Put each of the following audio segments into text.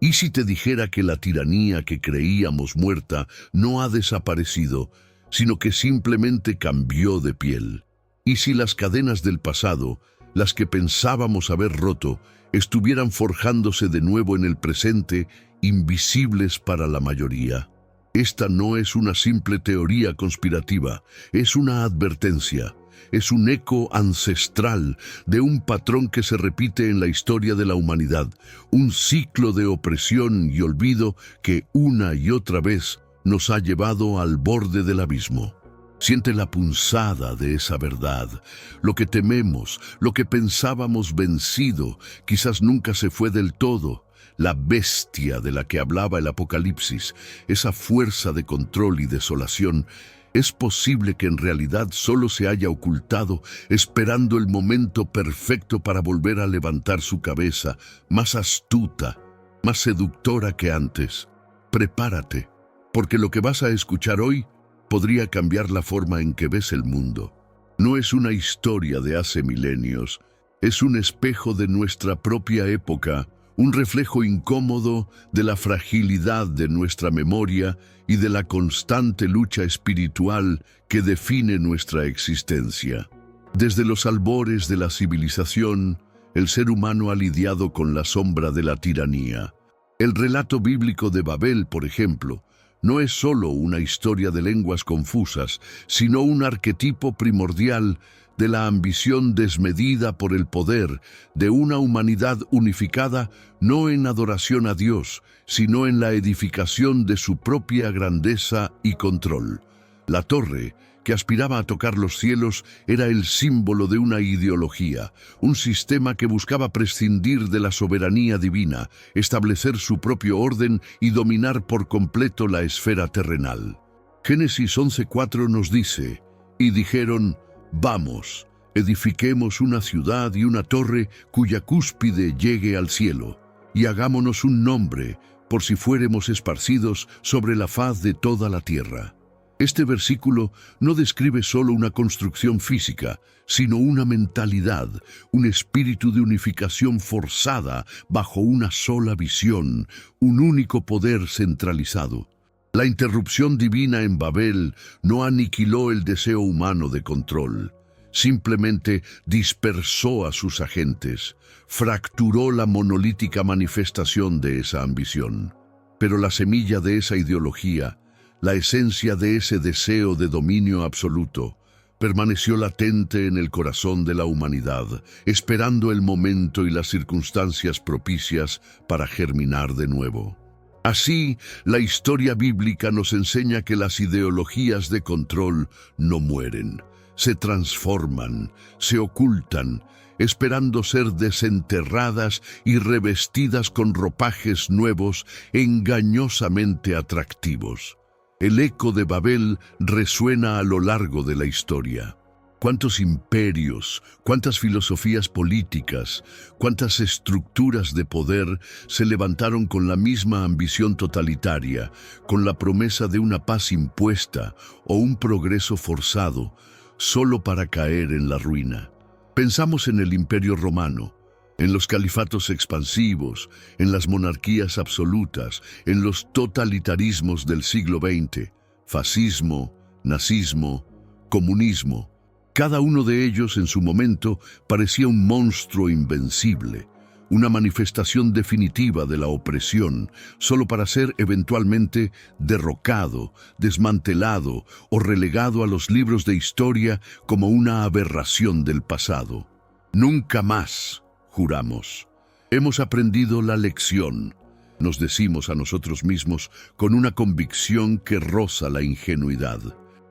¿Y si te dijera que la tiranía que creíamos muerta no ha desaparecido, sino que simplemente cambió de piel? ¿Y si las cadenas del pasado, las que pensábamos haber roto, estuvieran forjándose de nuevo en el presente, invisibles para la mayoría? Esta no es una simple teoría conspirativa, es una advertencia. Es un eco ancestral de un patrón que se repite en la historia de la humanidad, un ciclo de opresión y olvido que una y otra vez nos ha llevado al borde del abismo. Siente la punzada de esa verdad. Lo que tememos, lo que pensábamos vencido, quizás nunca se fue del todo. La bestia de la que hablaba el Apocalipsis, esa fuerza de control y desolación, es posible que en realidad solo se haya ocultado esperando el momento perfecto para volver a levantar su cabeza, más astuta, más seductora que antes. Prepárate, porque lo que vas a escuchar hoy podría cambiar la forma en que ves el mundo. No es una historia de hace milenios, es un espejo de nuestra propia época, un reflejo incómodo de la fragilidad de nuestra memoria y de la constante lucha espiritual que define nuestra existencia. Desde los albores de la civilización, el ser humano ha lidiado con la sombra de la tiranía. El relato bíblico de Babel, por ejemplo, no es solo una historia de lenguas confusas, sino un arquetipo primordial de la ambición desmedida por el poder de una humanidad unificada no en adoración a Dios, sino en la edificación de su propia grandeza y control. La torre, que aspiraba a tocar los cielos, era el símbolo de una ideología, un sistema que buscaba prescindir de la soberanía divina, establecer su propio orden y dominar por completo la esfera terrenal. Génesis 11:4 nos dice, «Y dijeron, vamos, edifiquemos una ciudad y una torre cuya cúspide llegue al cielo, y hagámonos un nombre, por si fuéremos esparcidos sobre la faz de toda la tierra». Este versículo no describe solo una construcción física, sino una mentalidad, un espíritu de unificación forzada bajo una sola visión, un único poder centralizado. La interrupción divina en Babel no aniquiló el deseo humano de control, simplemente dispersó a sus agentes, fracturó la monolítica manifestación de esa ambición. Pero la semilla de esa ideología, la esencia de ese deseo de dominio absoluto, permaneció latente en el corazón de la humanidad, esperando el momento y las circunstancias propicias para germinar de nuevo. Así, la historia bíblica nos enseña que las ideologías de control no mueren, se transforman, se ocultan, esperando ser desenterradas y revestidas con ropajes nuevos engañosamente atractivos. El eco de Babel resuena a lo largo de la historia. ¿Cuántos imperios, cuántas filosofías políticas, cuántas estructuras de poder se levantaron con la misma ambición totalitaria, con la promesa de una paz impuesta o un progreso forzado, solo para caer en la ruina? Pensamos en el Imperio Romano, en los califatos expansivos, en las monarquías absolutas, en los totalitarismos del siglo XX, fascismo, nazismo, comunismo. Cada uno de ellos en su momento parecía un monstruo invencible, una manifestación definitiva de la opresión, solo para ser eventualmente derrocado, desmantelado o relegado a los libros de historia como una aberración del pasado. Nunca más, juramos. Hemos aprendido la lección, nos decimos a nosotros mismos con una convicción que roza la ingenuidad.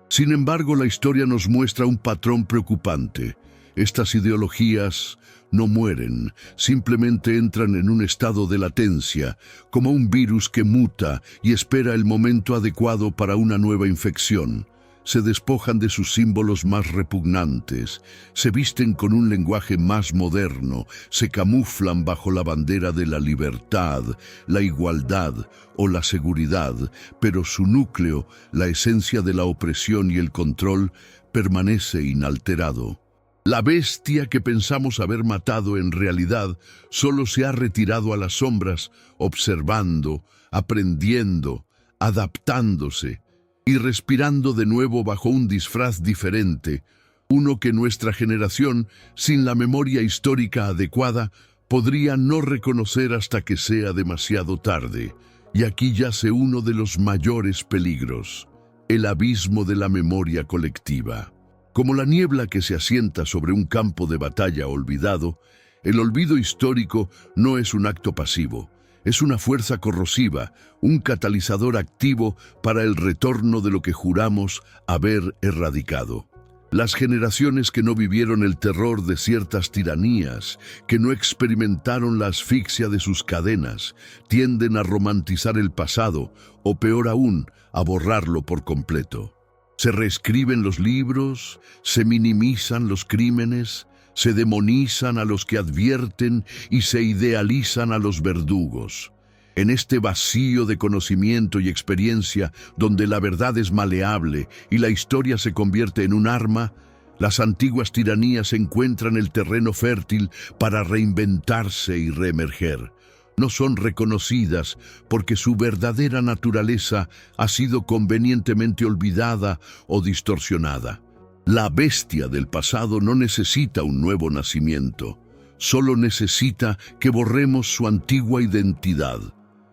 Sin embargo, la historia nos muestra un patrón preocupante. Estas ideologías no mueren, simplemente entran en un estado de latencia, como un virus que muta y espera el momento adecuado para una nueva infección. Se despojan de sus símbolos más repugnantes, se visten con un lenguaje más moderno, se camuflan bajo la bandera de la libertad, la igualdad o la seguridad, pero su núcleo, la esencia de la opresión y el control, permanece inalterado. La bestia que pensamos haber matado en realidad solo se ha retirado a las sombras, observando, aprendiendo, adaptándose y respirando de nuevo bajo un disfraz diferente, uno que nuestra generación, sin la memoria histórica adecuada, podría no reconocer hasta que sea demasiado tarde. Y aquí yace uno de los mayores peligros: el abismo de la memoria colectiva. Como la niebla que se asienta sobre un campo de batalla olvidado, el olvido histórico no es un acto pasivo, es una fuerza corrosiva, un catalizador activo para el retorno de lo que juramos haber erradicado. Las generaciones que no vivieron el terror de ciertas tiranías, que no experimentaron la asfixia de sus cadenas, tienden a romantizar el pasado, o peor aún, a borrarlo por completo. Se reescriben los libros, se minimizan los crímenes, se demonizan a los que advierten y se idealizan a los verdugos. En este vacío de conocimiento y experiencia, donde la verdad es maleable y la historia se convierte en un arma, las antiguas tiranías encuentran el terreno fértil para reinventarse y reemerger. No son reconocidas porque su verdadera naturaleza ha sido convenientemente olvidada o distorsionada. La bestia del pasado no necesita un nuevo nacimiento, solo necesita que borremos su antigua identidad.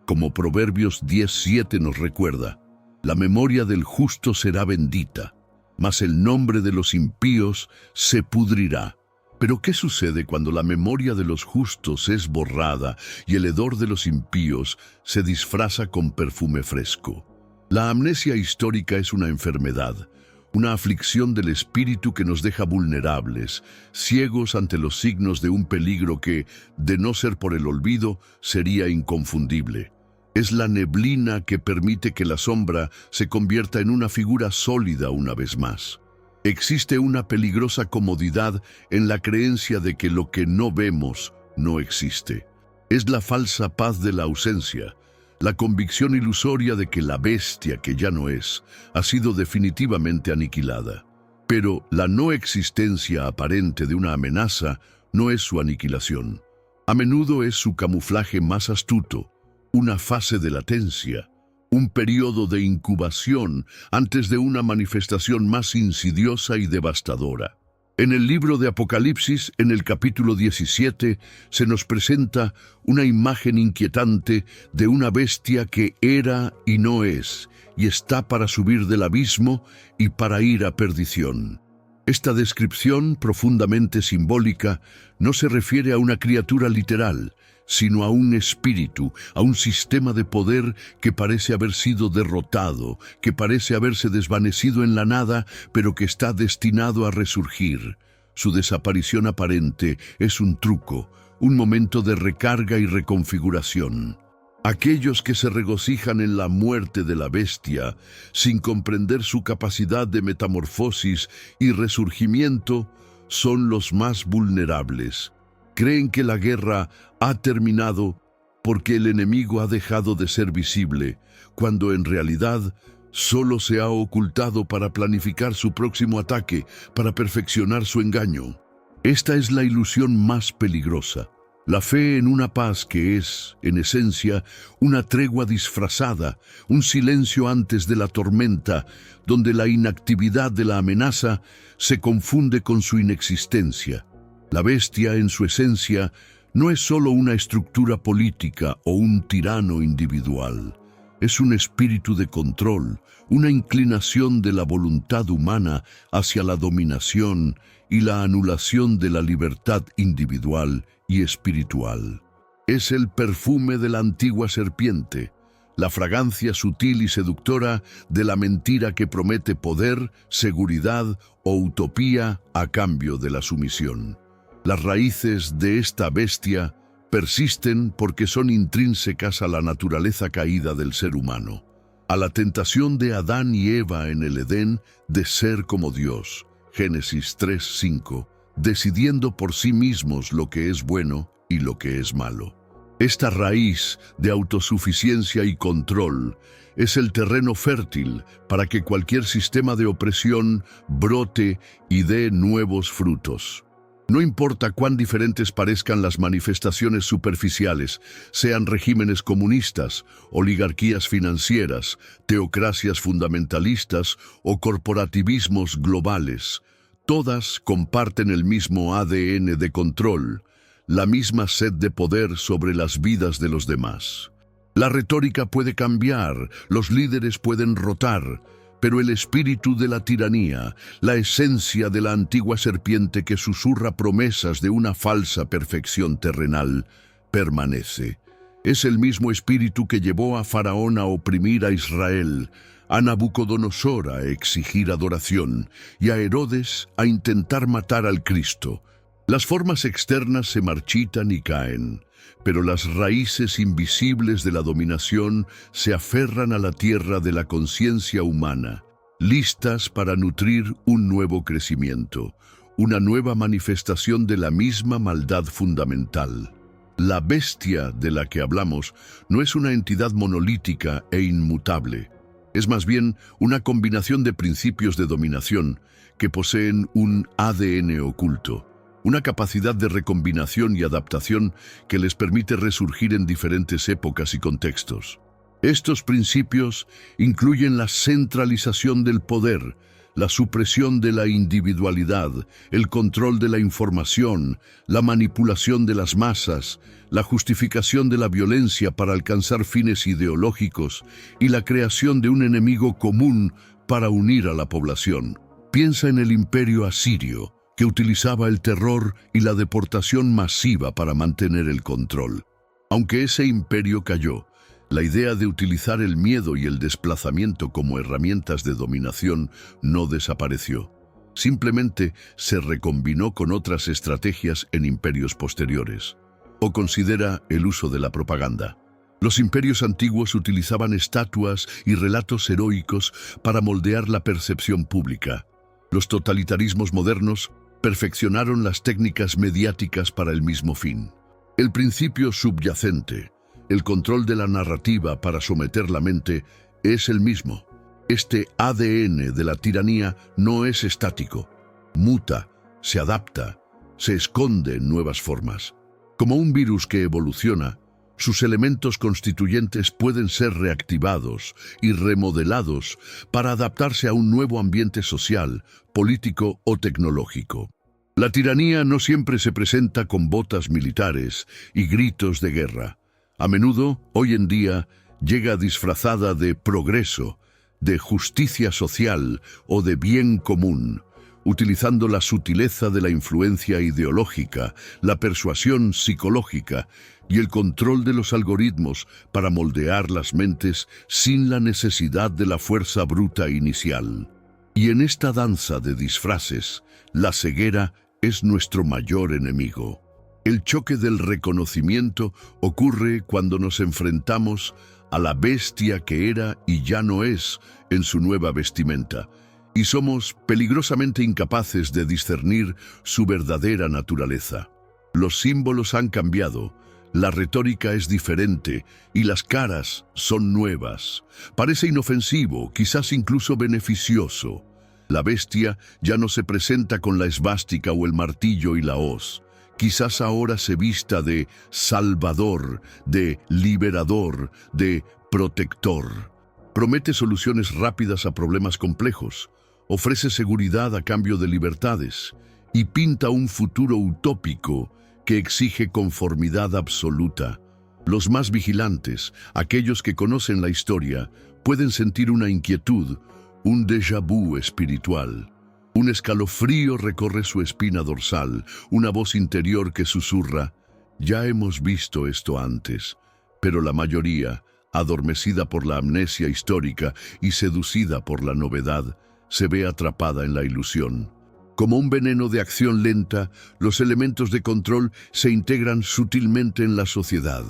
Como Proverbios 10:7 nos recuerda, la memoria del justo será bendita, mas el nombre de los impíos se pudrirá. Pero ¿qué sucede cuando la memoria de los justos es borrada y el hedor de los impíos se disfraza con perfume fresco? La amnesia histórica es una enfermedad, una aflicción del espíritu que nos deja vulnerables, ciegos ante los signos de un peligro que, de no ser por el olvido, sería inconfundible. Es la neblina que permite que la sombra se convierta en una figura sólida una vez más. Existe una peligrosa comodidad en la creencia de que lo que no vemos no existe. Es la falsa paz de la ausencia, la convicción ilusoria de que la bestia que ya no es ha sido definitivamente aniquilada. Pero la no existencia aparente de una amenaza no es su aniquilación. A menudo es su camuflaje más astuto, una fase de latencia, un periodo de incubación antes de una manifestación más insidiosa y devastadora. En el libro de Apocalipsis, en el capítulo 17, se nos presenta una imagen inquietante de una bestia que era y no es, y está para subir del abismo y para ir a perdición. Esta descripción, profundamente simbólica, no se refiere a una criatura literal, sino a un espíritu, a un sistema de poder que parece haber sido derrotado, que parece haberse desvanecido en la nada, pero que está destinado a resurgir. Su desaparición aparente es un truco, un momento de recarga y reconfiguración. Aquellos que se regocijan en la muerte de la bestia, sin comprender su capacidad de metamorfosis y resurgimiento, son los más vulnerables. Creen que la guerra ha terminado porque el enemigo ha dejado de ser visible, cuando en realidad solo se ha ocultado para planificar su próximo ataque, para perfeccionar su engaño. Esta es la ilusión más peligrosa. La fe en una paz que es, en esencia, una tregua disfrazada, un silencio antes de la tormenta, donde la inactividad de la amenaza se confunde con su inexistencia. La bestia, en su esencia, no es solo una estructura política o un tirano individual. Es un espíritu de control, una inclinación de la voluntad humana hacia la dominación y la anulación de la libertad individual y espiritual. Es el perfume de la antigua serpiente, la fragancia sutil y seductora de la mentira que promete poder, seguridad o utopía a cambio de la sumisión. Las raíces de esta bestia persisten porque son intrínsecas a la naturaleza caída del ser humano, a la tentación de Adán y Eva en el Edén de ser como Dios, Génesis 3:5, decidiendo por sí mismos lo que es bueno y lo que es malo. Esta raíz de autosuficiencia y control es el terreno fértil para que cualquier sistema de opresión brote y dé nuevos frutos. No importa cuán diferentes parezcan las manifestaciones superficiales, sean regímenes comunistas, oligarquías financieras, teocracias fundamentalistas o corporativismos globales, todas comparten el mismo ADN de control, la misma sed de poder sobre las vidas de los demás. La retórica puede cambiar, los líderes pueden rotar, pero el espíritu de la tiranía, la esencia de la antigua serpiente que susurra promesas de una falsa perfección terrenal, permanece. Es el mismo espíritu que llevó a Faraón a oprimir a Israel, a Nabucodonosor a exigir adoración y a Herodes a intentar matar al Cristo. Las formas externas se marchitan y caen, pero las raíces invisibles de la dominación se aferran a la tierra de la conciencia humana, listas para nutrir un nuevo crecimiento, una nueva manifestación de la misma maldad fundamental. La bestia de la que hablamos no es una entidad monolítica e inmutable, es más bien una combinación de principios de dominación que poseen un ADN oculto, una capacidad de recombinación y adaptación que les permite resurgir en diferentes épocas y contextos. Estos principios incluyen la centralización del poder, la supresión de la individualidad, el control de la información, la manipulación de las masas, la justificación de la violencia para alcanzar fines ideológicos y la creación de un enemigo común para unir a la población. Piensa en el imperio asirio, que utilizaba el terror y la deportación masiva para mantener el control. Aunque ese imperio cayó, la idea de utilizar el miedo y el desplazamiento como herramientas de dominación no desapareció. Simplemente se recombinó con otras estrategias en imperios posteriores. O considera el uso de la propaganda. Los imperios antiguos utilizaban estatuas y relatos heroicos para moldear la percepción pública. Los totalitarismos modernos perfeccionaron las técnicas mediáticas para el mismo fin. El principio subyacente, el control de la narrativa para someter la mente, es el mismo. Este ADN de la tiranía no es estático. Muta, se adapta, se esconde en nuevas formas. Como un virus que evoluciona, sus elementos constituyentes pueden ser reactivados y remodelados para adaptarse a un nuevo ambiente social, político o tecnológico. La tiranía no siempre se presenta con botas militares y gritos de guerra. A menudo, hoy en día, llega disfrazada de progreso, de justicia social o de bien común, utilizando la sutileza de la influencia ideológica, la persuasión psicológica y el control de los algoritmos para moldear las mentes sin la necesidad de la fuerza bruta inicial. Y en esta danza de disfraces, la ceguera es nuestro mayor enemigo. El choque del reconocimiento ocurre cuando nos enfrentamos a la bestia que era y ya no es en su nueva vestimenta, y somos peligrosamente incapaces de discernir su verdadera naturaleza. Los símbolos han cambiado, la retórica es diferente y las caras son nuevas. Parece inofensivo, quizás incluso beneficioso. La bestia ya no se presenta con la esvástica o el martillo y la hoz. Quizás ahora se vista de salvador, de liberador, de protector. Promete soluciones rápidas a problemas complejos, ofrece seguridad a cambio de libertades y pinta un futuro utópico que exige conformidad absoluta. Los más vigilantes, aquellos que conocen la historia, pueden sentir una inquietud, un déjà vu espiritual. Un escalofrío recorre su espina dorsal, una voz interior que susurra, ya hemos visto esto antes, pero la mayoría, adormecida por la amnesia histórica y seducida por la novedad, se ve atrapada en la ilusión. Como un veneno de acción lenta, los elementos de control se integran sutilmente en la sociedad,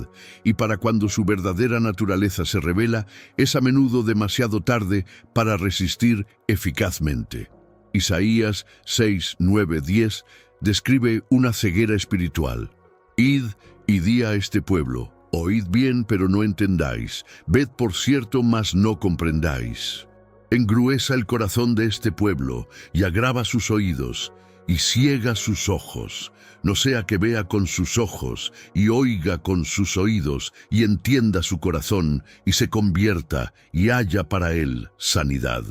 y para cuando su verdadera naturaleza se revela, es a menudo demasiado tarde para resistir eficazmente. Isaías 6, 9, 10 describe una ceguera espiritual. Id y di a este pueblo, Oíd bien, pero no entendáis. Ved por cierto, mas no comprendáis. Engruesa el corazón de este pueblo, y agrava sus oídos, y ciega sus ojos, no sea que vea con sus ojos, y oiga con sus oídos, y entienda su corazón, y se convierta, y haya para él sanidad.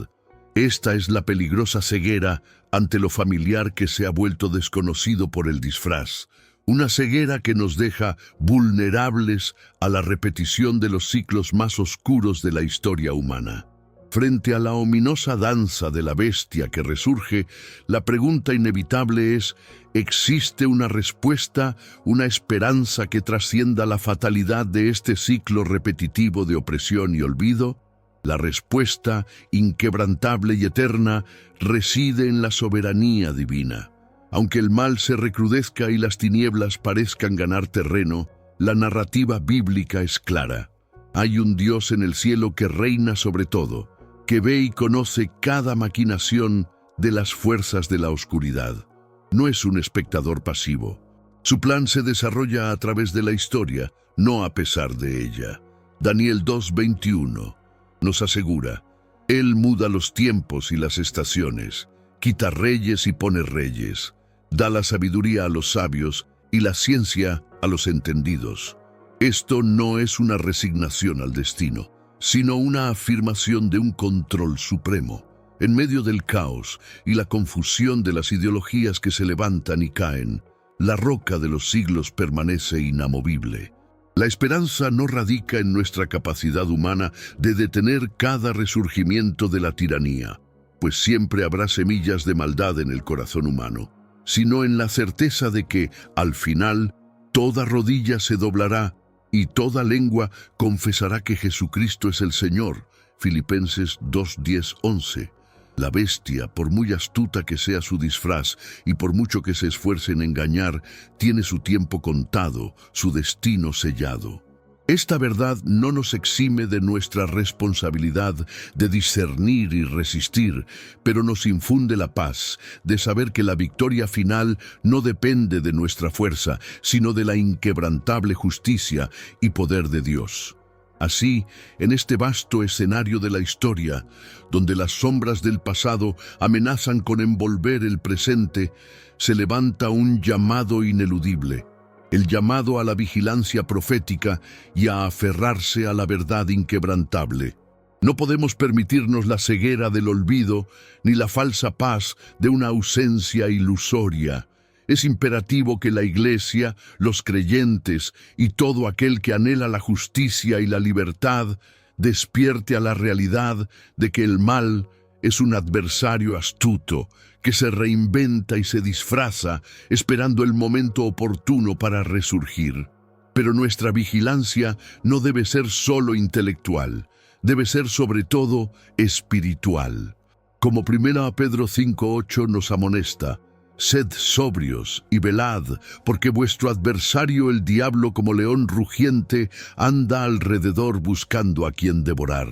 Esta es la peligrosa ceguera ante lo familiar que se ha vuelto desconocido por el disfraz. Una ceguera que nos deja vulnerables a la repetición de los ciclos más oscuros de la historia humana. Frente a la ominosa danza de la bestia que resurge, la pregunta inevitable es: ¿existe una respuesta, una esperanza que trascienda la fatalidad de este ciclo repetitivo de opresión y olvido? La respuesta, inquebrantable y eterna, reside en la soberanía divina. Aunque el mal se recrudezca y las tinieblas parezcan ganar terreno, la narrativa bíblica es clara. Hay un Dios en el cielo que reina sobre todo, que ve y conoce cada maquinación de las fuerzas de la oscuridad. No es un espectador pasivo. Su plan se desarrolla a través de la historia, no a pesar de ella. Daniel 2:21 nos asegura: Él muda los tiempos y las estaciones, quita reyes y pone reyes, da la sabiduría a los sabios y la ciencia a los entendidos. Esto no es una resignación al destino, sino una afirmación de un control supremo. En medio del caos y la confusión de las ideologías que se levantan y caen, la roca de los siglos permanece inamovible. La esperanza no radica en nuestra capacidad humana de detener cada resurgimiento de la tiranía, pues siempre habrá semillas de maldad en el corazón humano, sino en la certeza de que, al final, toda rodilla se doblará y toda lengua confesará que Jesucristo es el Señor. Filipenses 2:10-11. La bestia, por muy astuta que sea su disfraz y por mucho que se esfuerce en engañar, tiene su tiempo contado, su destino sellado. Esta verdad no nos exime de nuestra responsabilidad de discernir y resistir, pero nos infunde la paz de saber que la victoria final no depende de nuestra fuerza, sino de la inquebrantable justicia y poder de Dios. Así, en este vasto escenario de la historia, donde las sombras del pasado amenazan con envolver el presente, se levanta un llamado ineludible. El llamado a la vigilancia profética y a aferrarse a la verdad inquebrantable. No podemos permitirnos la ceguera del olvido ni la falsa paz de una ausencia ilusoria. Es imperativo que la Iglesia, los creyentes y todo aquel que anhela la justicia y la libertad despierte a la realidad de que el mal es un adversario astuto que se reinventa y se disfraza esperando el momento oportuno para resurgir. Pero nuestra vigilancia no debe ser solo intelectual, debe ser sobre todo espiritual. Como 1 Pedro 5:8 nos amonesta: sed sobrios y velad, porque vuestro adversario el diablo, como león rugiente, anda alrededor buscando a quien devorar.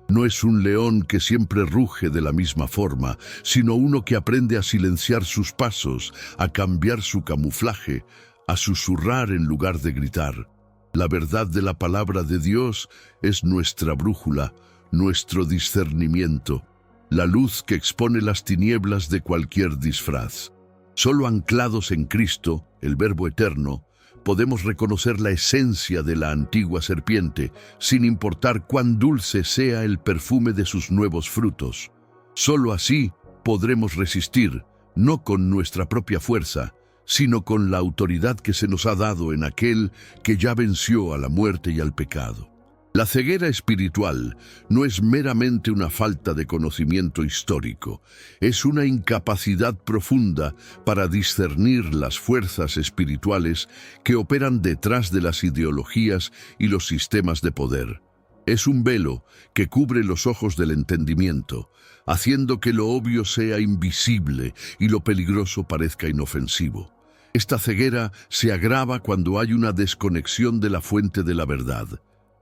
No es un león que siempre ruge de la misma forma, sino uno que aprende a silenciar sus pasos, a cambiar su camuflaje, a susurrar en lugar de gritar. La verdad de la palabra de Dios es nuestra brújula, nuestro discernimiento, la luz que expone las tinieblas de cualquier disfraz. Solo anclados en Cristo, el Verbo eterno, podemos reconocer la esencia de la antigua serpiente, sin importar cuán dulce sea el perfume de sus nuevos frutos. Solo así podremos resistir, no con nuestra propia fuerza, sino con la autoridad que se nos ha dado en aquel que ya venció a la muerte y al pecado. La ceguera espiritual no es meramente una falta de conocimiento histórico, es una incapacidad profunda para discernir las fuerzas espirituales que operan detrás de las ideologías y los sistemas de poder. Es un velo que cubre los ojos del entendimiento, haciendo que lo obvio sea invisible y lo peligroso parezca inofensivo. Esta ceguera se agrava cuando hay una desconexión de la fuente de la verdad,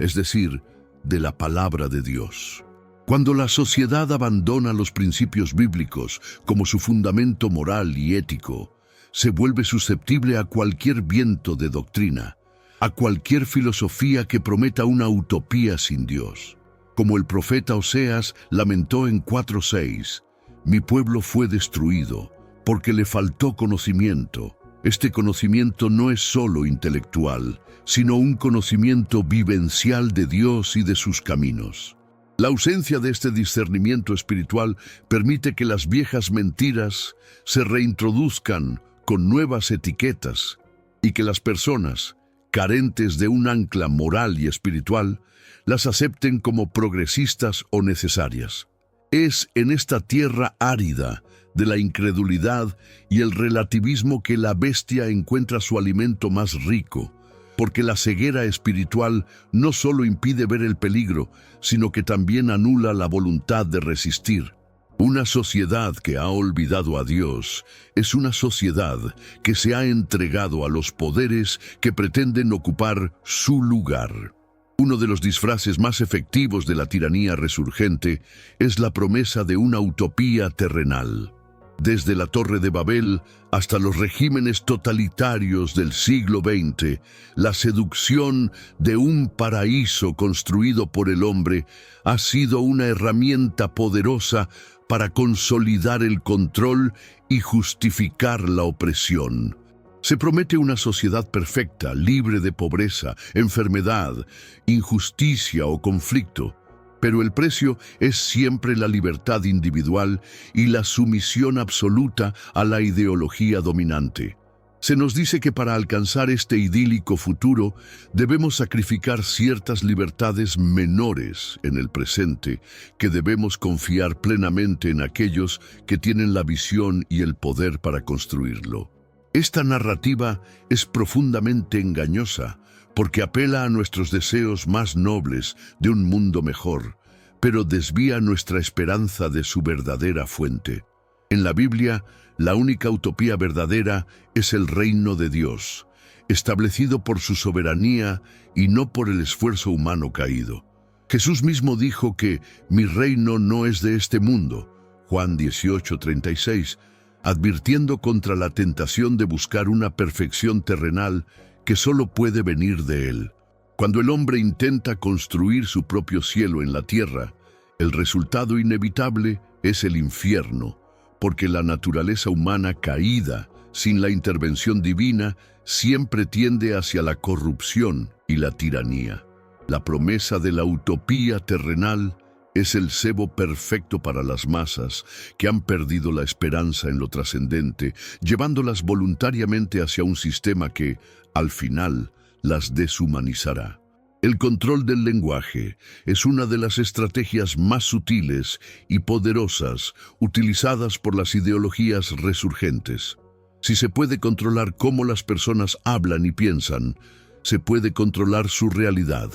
es decir, de la palabra de Dios. Cuando la sociedad abandona los principios bíblicos como su fundamento moral y ético, se vuelve susceptible a cualquier viento de doctrina. a cualquier filosofía que prometa una utopía sin Dios. Como el profeta Oseas lamentó en 4:6, «Mi pueblo fue destruido porque le faltó conocimiento». Este conocimiento no es solo intelectual, sino un conocimiento vivencial de Dios y de sus caminos. La ausencia de este discernimiento espiritual permite que las viejas mentiras se reintroduzcan con nuevas etiquetas y que las personas, carentes de un ancla moral y espiritual, las acepten como progresistas o necesarias. Es en esta tierra árida de la incredulidad y el relativismo que la bestia encuentra su alimento más rico, porque la ceguera espiritual no solo impide ver el peligro, sino que también anula la voluntad de resistir. Una sociedad que ha olvidado a Dios es una sociedad que se ha entregado a los poderes que pretenden ocupar su lugar. Uno de los disfraces más efectivos de la tiranía resurgente es la promesa de una utopía terrenal. Desde la Torre de Babel hasta los regímenes totalitarios del siglo XX, la seducción de un paraíso construido por el hombre ha sido una herramienta poderosa para consolidar el control y justificar la opresión. Se promete una sociedad perfecta, libre de pobreza, enfermedad, injusticia o conflicto. Pero el precio es siempre la libertad individual y la sumisión absoluta a la ideología dominante. Se nos dice que para alcanzar este idílico futuro debemos sacrificar ciertas libertades menores en el presente, que debemos confiar plenamente en aquellos que tienen la visión y el poder para construirlo. Esta narrativa es profundamente engañosa, porque apela a nuestros deseos más nobles de un mundo mejor, pero desvía nuestra esperanza de su verdadera fuente. En la Biblia, la única utopía verdadera es el reino de Dios, establecido por su soberanía y no por el esfuerzo humano caído. Jesús mismo dijo que «Mi reino no es de este mundo», Juan 18:36, advirtiendo contra la tentación de buscar una perfección terrenal que solo puede venir de Él. Cuando el hombre intenta construir su propio cielo en la tierra, el resultado inevitable es el infierno, porque la naturaleza humana caída, sin la intervención divina, siempre tiende hacia la corrupción y la tiranía. La promesa de la utopía terrenal es el cebo perfecto para las masas que han perdido la esperanza en lo trascendente, llevándolas voluntariamente hacia un sistema que, al final, las deshumanizará. El control del lenguaje es una de las estrategias más sutiles y poderosas utilizadas por las ideologías resurgentes. Si se puede controlar cómo las personas hablan y piensan, se puede controlar su realidad.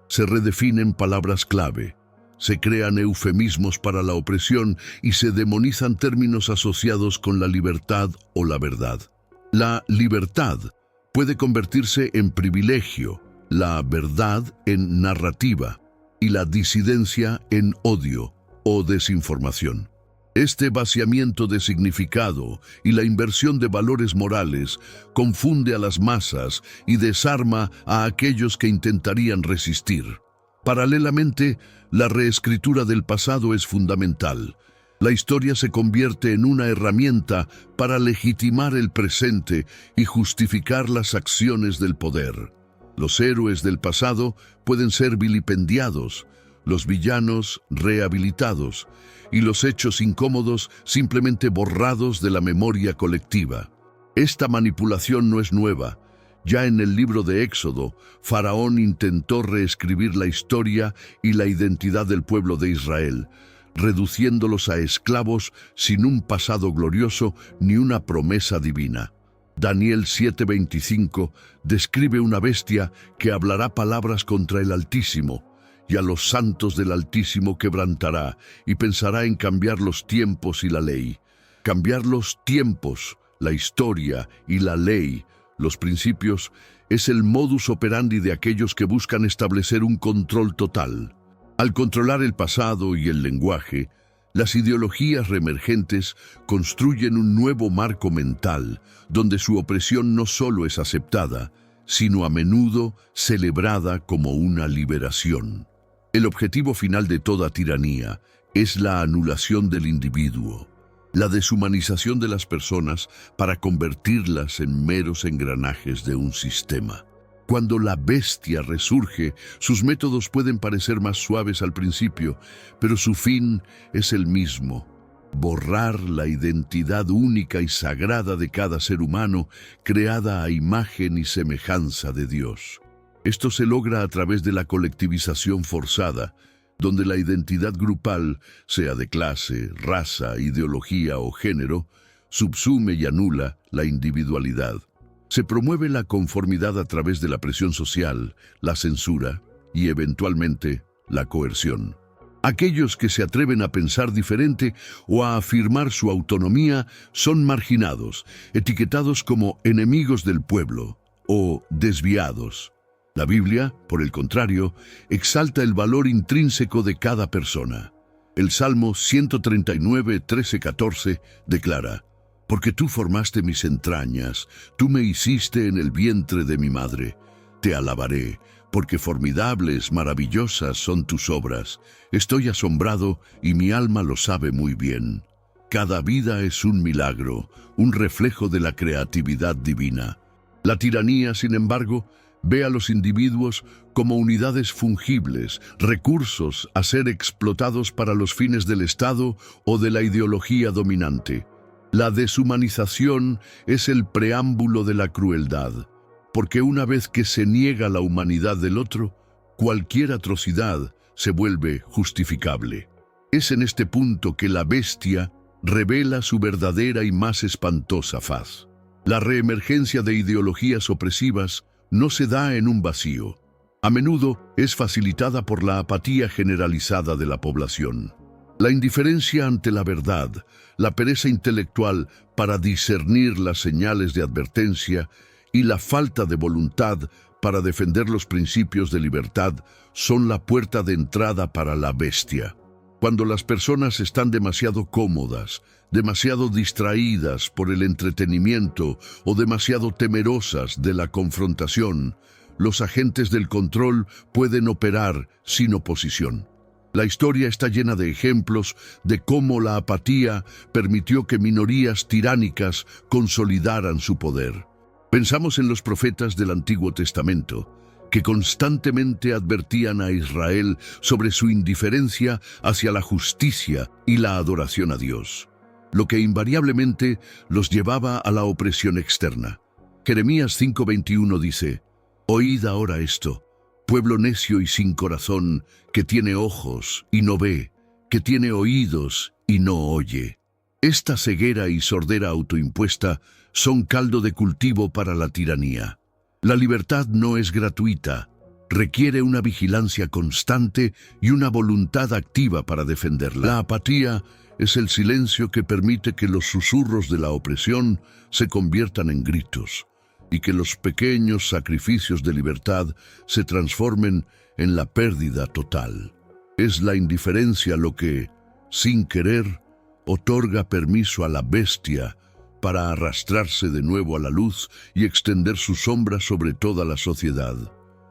Se redefinen palabras clave, se crean eufemismos para la opresión y se demonizan términos asociados con la libertad o la verdad. La libertad puede convertirse en privilegio, la verdad en narrativa y la disidencia en odio o desinformación. Este vaciamiento de significado y la inversión de valores morales confunde a las masas y desarma a aquellos que intentarían resistir. Paralelamente, la reescritura del pasado es fundamental. La historia se convierte en una herramienta para legitimar el presente y justificar las acciones del poder. Los héroes del pasado pueden ser vilipendiados, los villanos rehabilitados y los hechos incómodos simplemente borrados de la memoria colectiva. Esta manipulación no es nueva. Ya en el libro de Éxodo, Faraón intentó reescribir la historia y la identidad del pueblo de Israel, reduciéndolos a esclavos sin un pasado glorioso ni una promesa divina. Daniel 7:25 describe una bestia que hablará palabras contra el Altísimo, y a los santos del Altísimo quebrantará, y pensará en cambiar los tiempos y la ley. Cambiar los tiempos, la historia y la ley, los principios, es el modus operandi de aquellos que buscan establecer un control total. Al controlar el pasado y el lenguaje, las ideologías reemergentes construyen un nuevo marco mental, donde su opresión no solo es aceptada, sino a menudo celebrada como una liberación. El objetivo final de toda tiranía es la anulación del individuo, la deshumanización de las personas para convertirlas en meros engranajes de un sistema. Cuando la bestia resurge, sus métodos pueden parecer más suaves al principio, pero su fin es el mismo: borrar la identidad única y sagrada de cada ser humano, creada a imagen y semejanza de Dios. Esto se logra a través de la colectivización forzada, donde la identidad grupal, sea de clase, raza, ideología o género, subsume y anula la individualidad. Se promueve la conformidad a través de la presión social, la censura y, eventualmente, la coerción. Aquellos que se atreven a pensar diferente o a afirmar su autonomía son marginados, etiquetados como enemigos del pueblo o desviados. La Biblia, por el contrario, exalta el valor intrínseco de cada persona. El Salmo 139, 13-14 declara: «Porque tú formaste mis entrañas, tú me hiciste en el vientre de mi madre. Te alabaré, porque formidables, maravillosas son tus obras. Estoy asombrado y mi alma lo sabe muy bien». Cada vida es un milagro, un reflejo de la creatividad divina. La tiranía, sin embargo, ve a los individuos como unidades fungibles, recursos a ser explotados para los fines del Estado o de la ideología dominante. La deshumanización es el preámbulo de la crueldad, porque una vez que se niega la humanidad del otro, cualquier atrocidad se vuelve justificable. Es en este punto que la bestia revela su verdadera y más espantosa faz. La reemergencia de ideologías opresivas no se da en un vacío. A menudo es facilitada por la apatía generalizada de la población. La indiferencia ante la verdad, la pereza intelectual para discernir las señales de advertencia y la falta de voluntad para defender los principios de libertad son la puerta de entrada para la bestia. Cuando las personas están demasiado cómodas, demasiado distraídas por el entretenimiento o demasiado temerosas de la confrontación, los agentes del control pueden operar sin oposición. La historia está llena de ejemplos de cómo la apatía permitió que minorías tiránicas consolidaran su poder. Pensamos en los profetas del Antiguo Testamento, que constantemente advertían a Israel sobre su indiferencia hacia la justicia y la adoración a Dios, lo que invariablemente los llevaba a la opresión externa. Jeremías 5:21 dice: «Oíd ahora esto, pueblo necio y sin corazón, que tiene ojos y no ve, que tiene oídos y no oye». Esta ceguera y sordera autoimpuesta son caldo de cultivo para la tiranía. La libertad no es gratuita, requiere una vigilancia constante y una voluntad activa para defenderla. La apatía es el silencio que permite que los susurros de la opresión se conviertan en gritos y que los pequeños sacrificios de libertad se transformen en la pérdida total. Es la indiferencia lo que, sin querer, otorga permiso a la bestia para arrastrarse de nuevo a la luz y extender su sombra sobre toda la sociedad.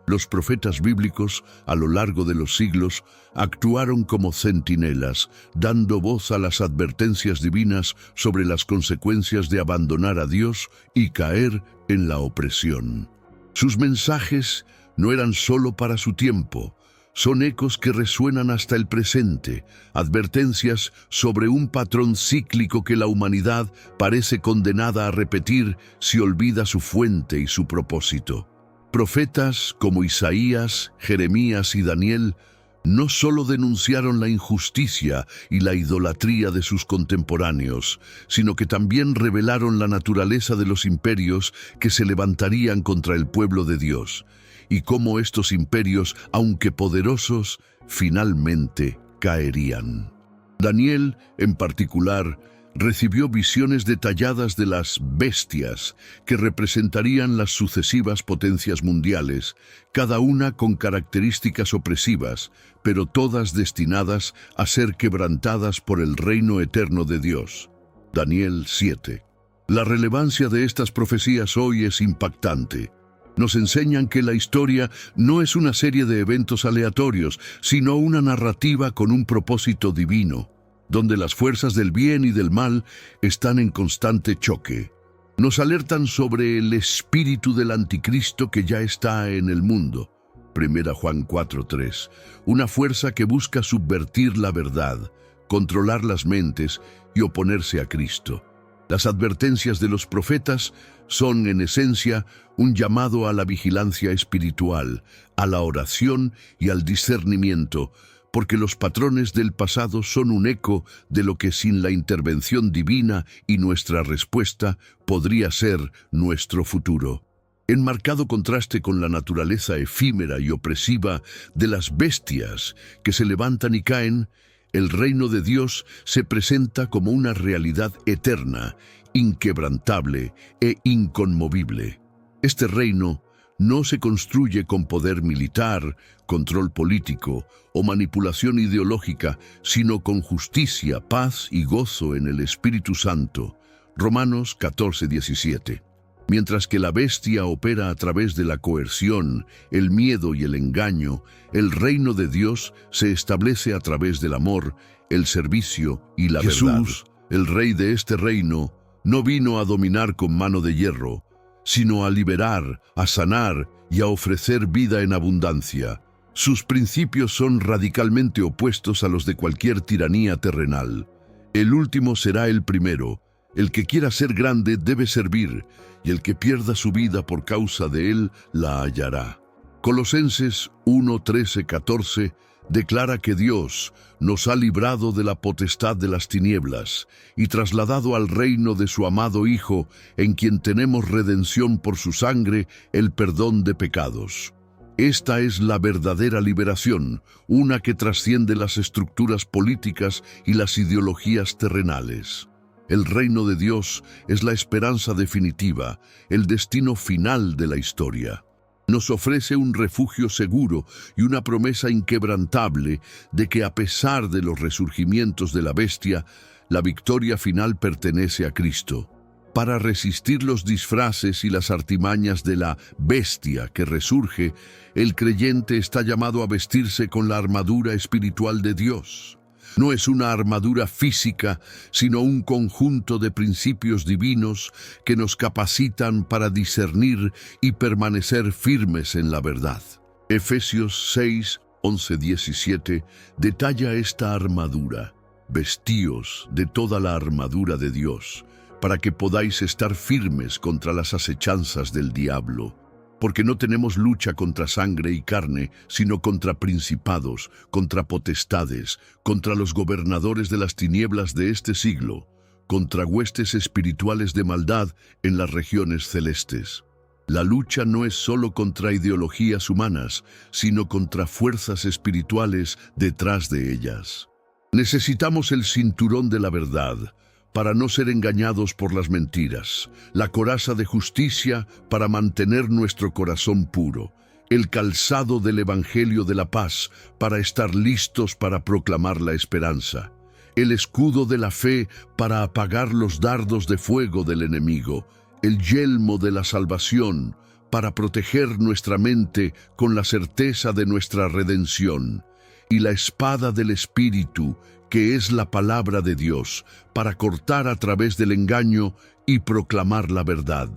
Los profetas bíblicos, a lo largo de los siglos, actuaron como centinelas, dando voz a las advertencias divinas sobre las consecuencias de abandonar a Dios y caer en la opresión. Sus mensajes no eran solo para su tiempo, son ecos que resuenan hasta el presente, advertencias sobre un patrón cíclico que la humanidad parece condenada a repetir si olvida su fuente y su propósito. Profetas como Isaías, Jeremías y Daniel no solo denunciaron la injusticia y la idolatría de sus contemporáneos, sino que también revelaron la naturaleza de los imperios que se levantarían contra el pueblo de Dios, y cómo estos imperios, aunque poderosos, finalmente caerían. Daniel, en particular, recibió visiones detalladas de las bestias que representarían las sucesivas potencias mundiales, cada una con características opresivas, pero todas destinadas a ser quebrantadas por el reino eterno de Dios. Daniel 7. La relevancia de estas profecías hoy es impactante. Nos enseñan que la historia no es una serie de eventos aleatorios, sino una narrativa con un propósito divino, donde las fuerzas del bien y del mal están en constante choque. Nos alertan sobre el espíritu del anticristo que ya está en el mundo. 1 Juan 4:3, una fuerza que busca subvertir la verdad, controlar las mentes y oponerse a Cristo. Las advertencias de los profetas son, en esencia, un llamado a la vigilancia espiritual, a la oración y al discernimiento, porque los patrones del pasado son un eco de lo que sin la intervención divina y nuestra respuesta podría ser nuestro futuro. En marcado contraste con la naturaleza efímera y opresiva de las bestias que se levantan y caen, el reino de Dios se presenta como una realidad eterna, inquebrantable e inconmovible. Este reino no se construye con poder militar, control político o manipulación ideológica, sino con justicia, paz y gozo en el Espíritu Santo. Romanos 14:17. Mientras que la bestia opera a través de la coerción, el miedo y el engaño, el reino de Dios se establece a través del amor, el servicio y la verdad. Jesús, el rey de este reino, no vino a dominar con mano de hierro, sino a liberar, a sanar y a ofrecer vida en abundancia. Sus principios son radicalmente opuestos a los de cualquier tiranía terrenal. El último será el primero. El que quiera ser grande debe servir, y el que pierda su vida por causa de él la hallará. Colosenses 1:13-14 declara que Dios nos ha librado de la potestad de las tinieblas y trasladado al reino de su amado Hijo, en quien tenemos redención por su sangre, el perdón de pecados. Esta es la verdadera liberación, una que trasciende las estructuras políticas y las ideologías terrenales. El reino de Dios es la esperanza definitiva, el destino final de la historia. Nos ofrece un refugio seguro y una promesa inquebrantable de que a pesar de los resurgimientos de la bestia, la victoria final pertenece a Cristo. Para resistir los disfraces y las artimañas de la bestia que resurge, el creyente está llamado a vestirse con la armadura espiritual de Dios. No es una armadura física, sino un conjunto de principios divinos que nos capacitan para discernir y permanecer firmes en la verdad. Efesios 6:11-17 detalla esta armadura. Vestíos de toda la armadura de Dios, para que podáis estar firmes contra las acechanzas del diablo. Porque no tenemos lucha contra sangre y carne, sino contra principados, contra potestades, contra los gobernadores de las tinieblas de este siglo, contra huestes espirituales de maldad en las regiones celestes. La lucha no es solo contra ideologías humanas, sino contra fuerzas espirituales detrás de ellas. Necesitamos el cinturón de la verdad, para no ser engañados por las mentiras, la coraza de justicia para mantener nuestro corazón puro, el calzado del Evangelio de la paz para estar listos para proclamar la esperanza, el escudo de la fe para apagar los dardos de fuego del enemigo, el yelmo de la salvación para proteger nuestra mente con la certeza de nuestra redención, y la espada del Espíritu, que es la palabra de Dios, para cortar a través del engaño y proclamar la verdad.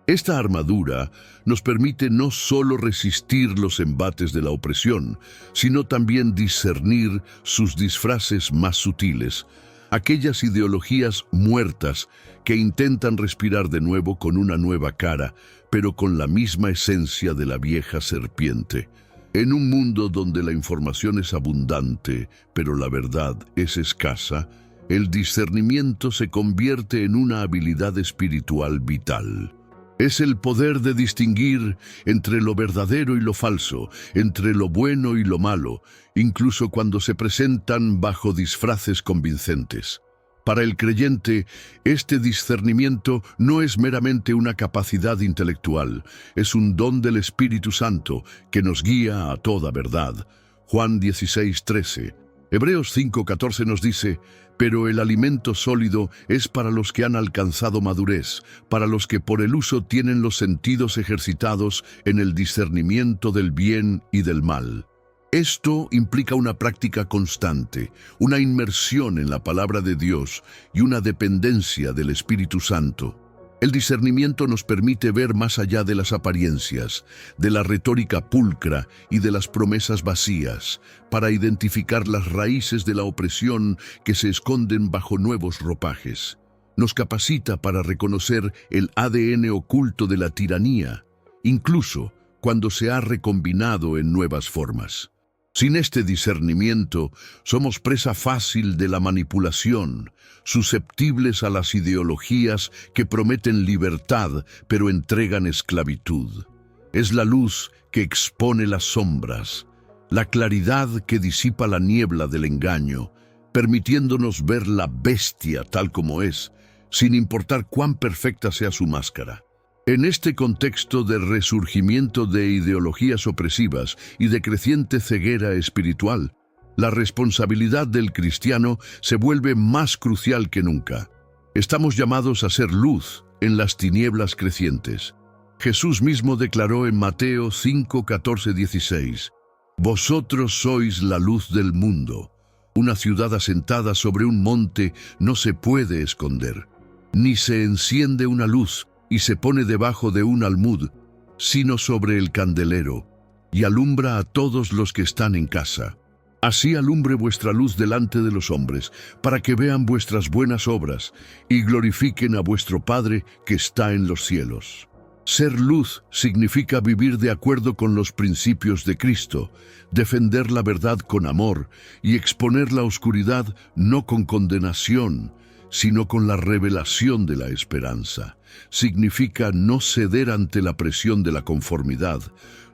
Esta armadura nos permite no solo resistir los embates de la opresión, sino también discernir sus disfraces más sutiles, aquellas ideologías muertas que intentan respirar de nuevo con una nueva cara, pero con la misma esencia de la vieja serpiente. En un mundo donde la información es abundante, pero la verdad es escasa, el discernimiento se convierte en una habilidad espiritual vital. Es el poder de distinguir entre lo verdadero y lo falso, entre lo bueno y lo malo, incluso cuando se presentan bajo disfraces convincentes. Para el creyente, este discernimiento no es meramente una capacidad intelectual, es un don del Espíritu Santo que nos guía a toda verdad. Juan 16:13. Hebreos 5:14 nos dice: Pero el alimento sólido es para los que han alcanzado madurez, para los que por el uso tienen los sentidos ejercitados en el discernimiento del bien y del mal. Esto implica una práctica constante, una inmersión en la palabra de Dios y una dependencia del Espíritu Santo. El discernimiento nos permite ver más allá de las apariencias, de la retórica pulcra y de las promesas vacías, para identificar las raíces de la opresión que se esconden bajo nuevos ropajes. Nos capacita para reconocer el ADN oculto de la tiranía, incluso cuando se ha recombinado en nuevas formas. Sin este discernimiento, somos presa fácil de la manipulación, susceptibles a las ideologías que prometen libertad pero entregan esclavitud. Es la luz que expone las sombras, la claridad que disipa la niebla del engaño, permitiéndonos ver la bestia tal como es, sin importar cuán perfecta sea su máscara. En este contexto de resurgimiento de ideologías opresivas y de creciente ceguera espiritual, la responsabilidad del cristiano se vuelve más crucial que nunca. Estamos llamados a ser luz en las tinieblas crecientes. Jesús mismo declaró en Mateo 5, 14, 16, «Vosotros sois la luz del mundo. Una ciudad asentada sobre un monte no se puede esconder, ni se enciende una luz y se pone debajo de un almud, sino sobre el candelero, y alumbra a todos los que están en casa. Así alumbre vuestra luz delante de los hombres, para que vean vuestras buenas obras y glorifiquen a vuestro Padre que está en los cielos». Ser luz significa vivir de acuerdo con los principios de Cristo, defender la verdad con amor y exponer la oscuridad no con condenación, sino con la revelación de la esperanza. Significa no ceder ante la presión de la conformidad,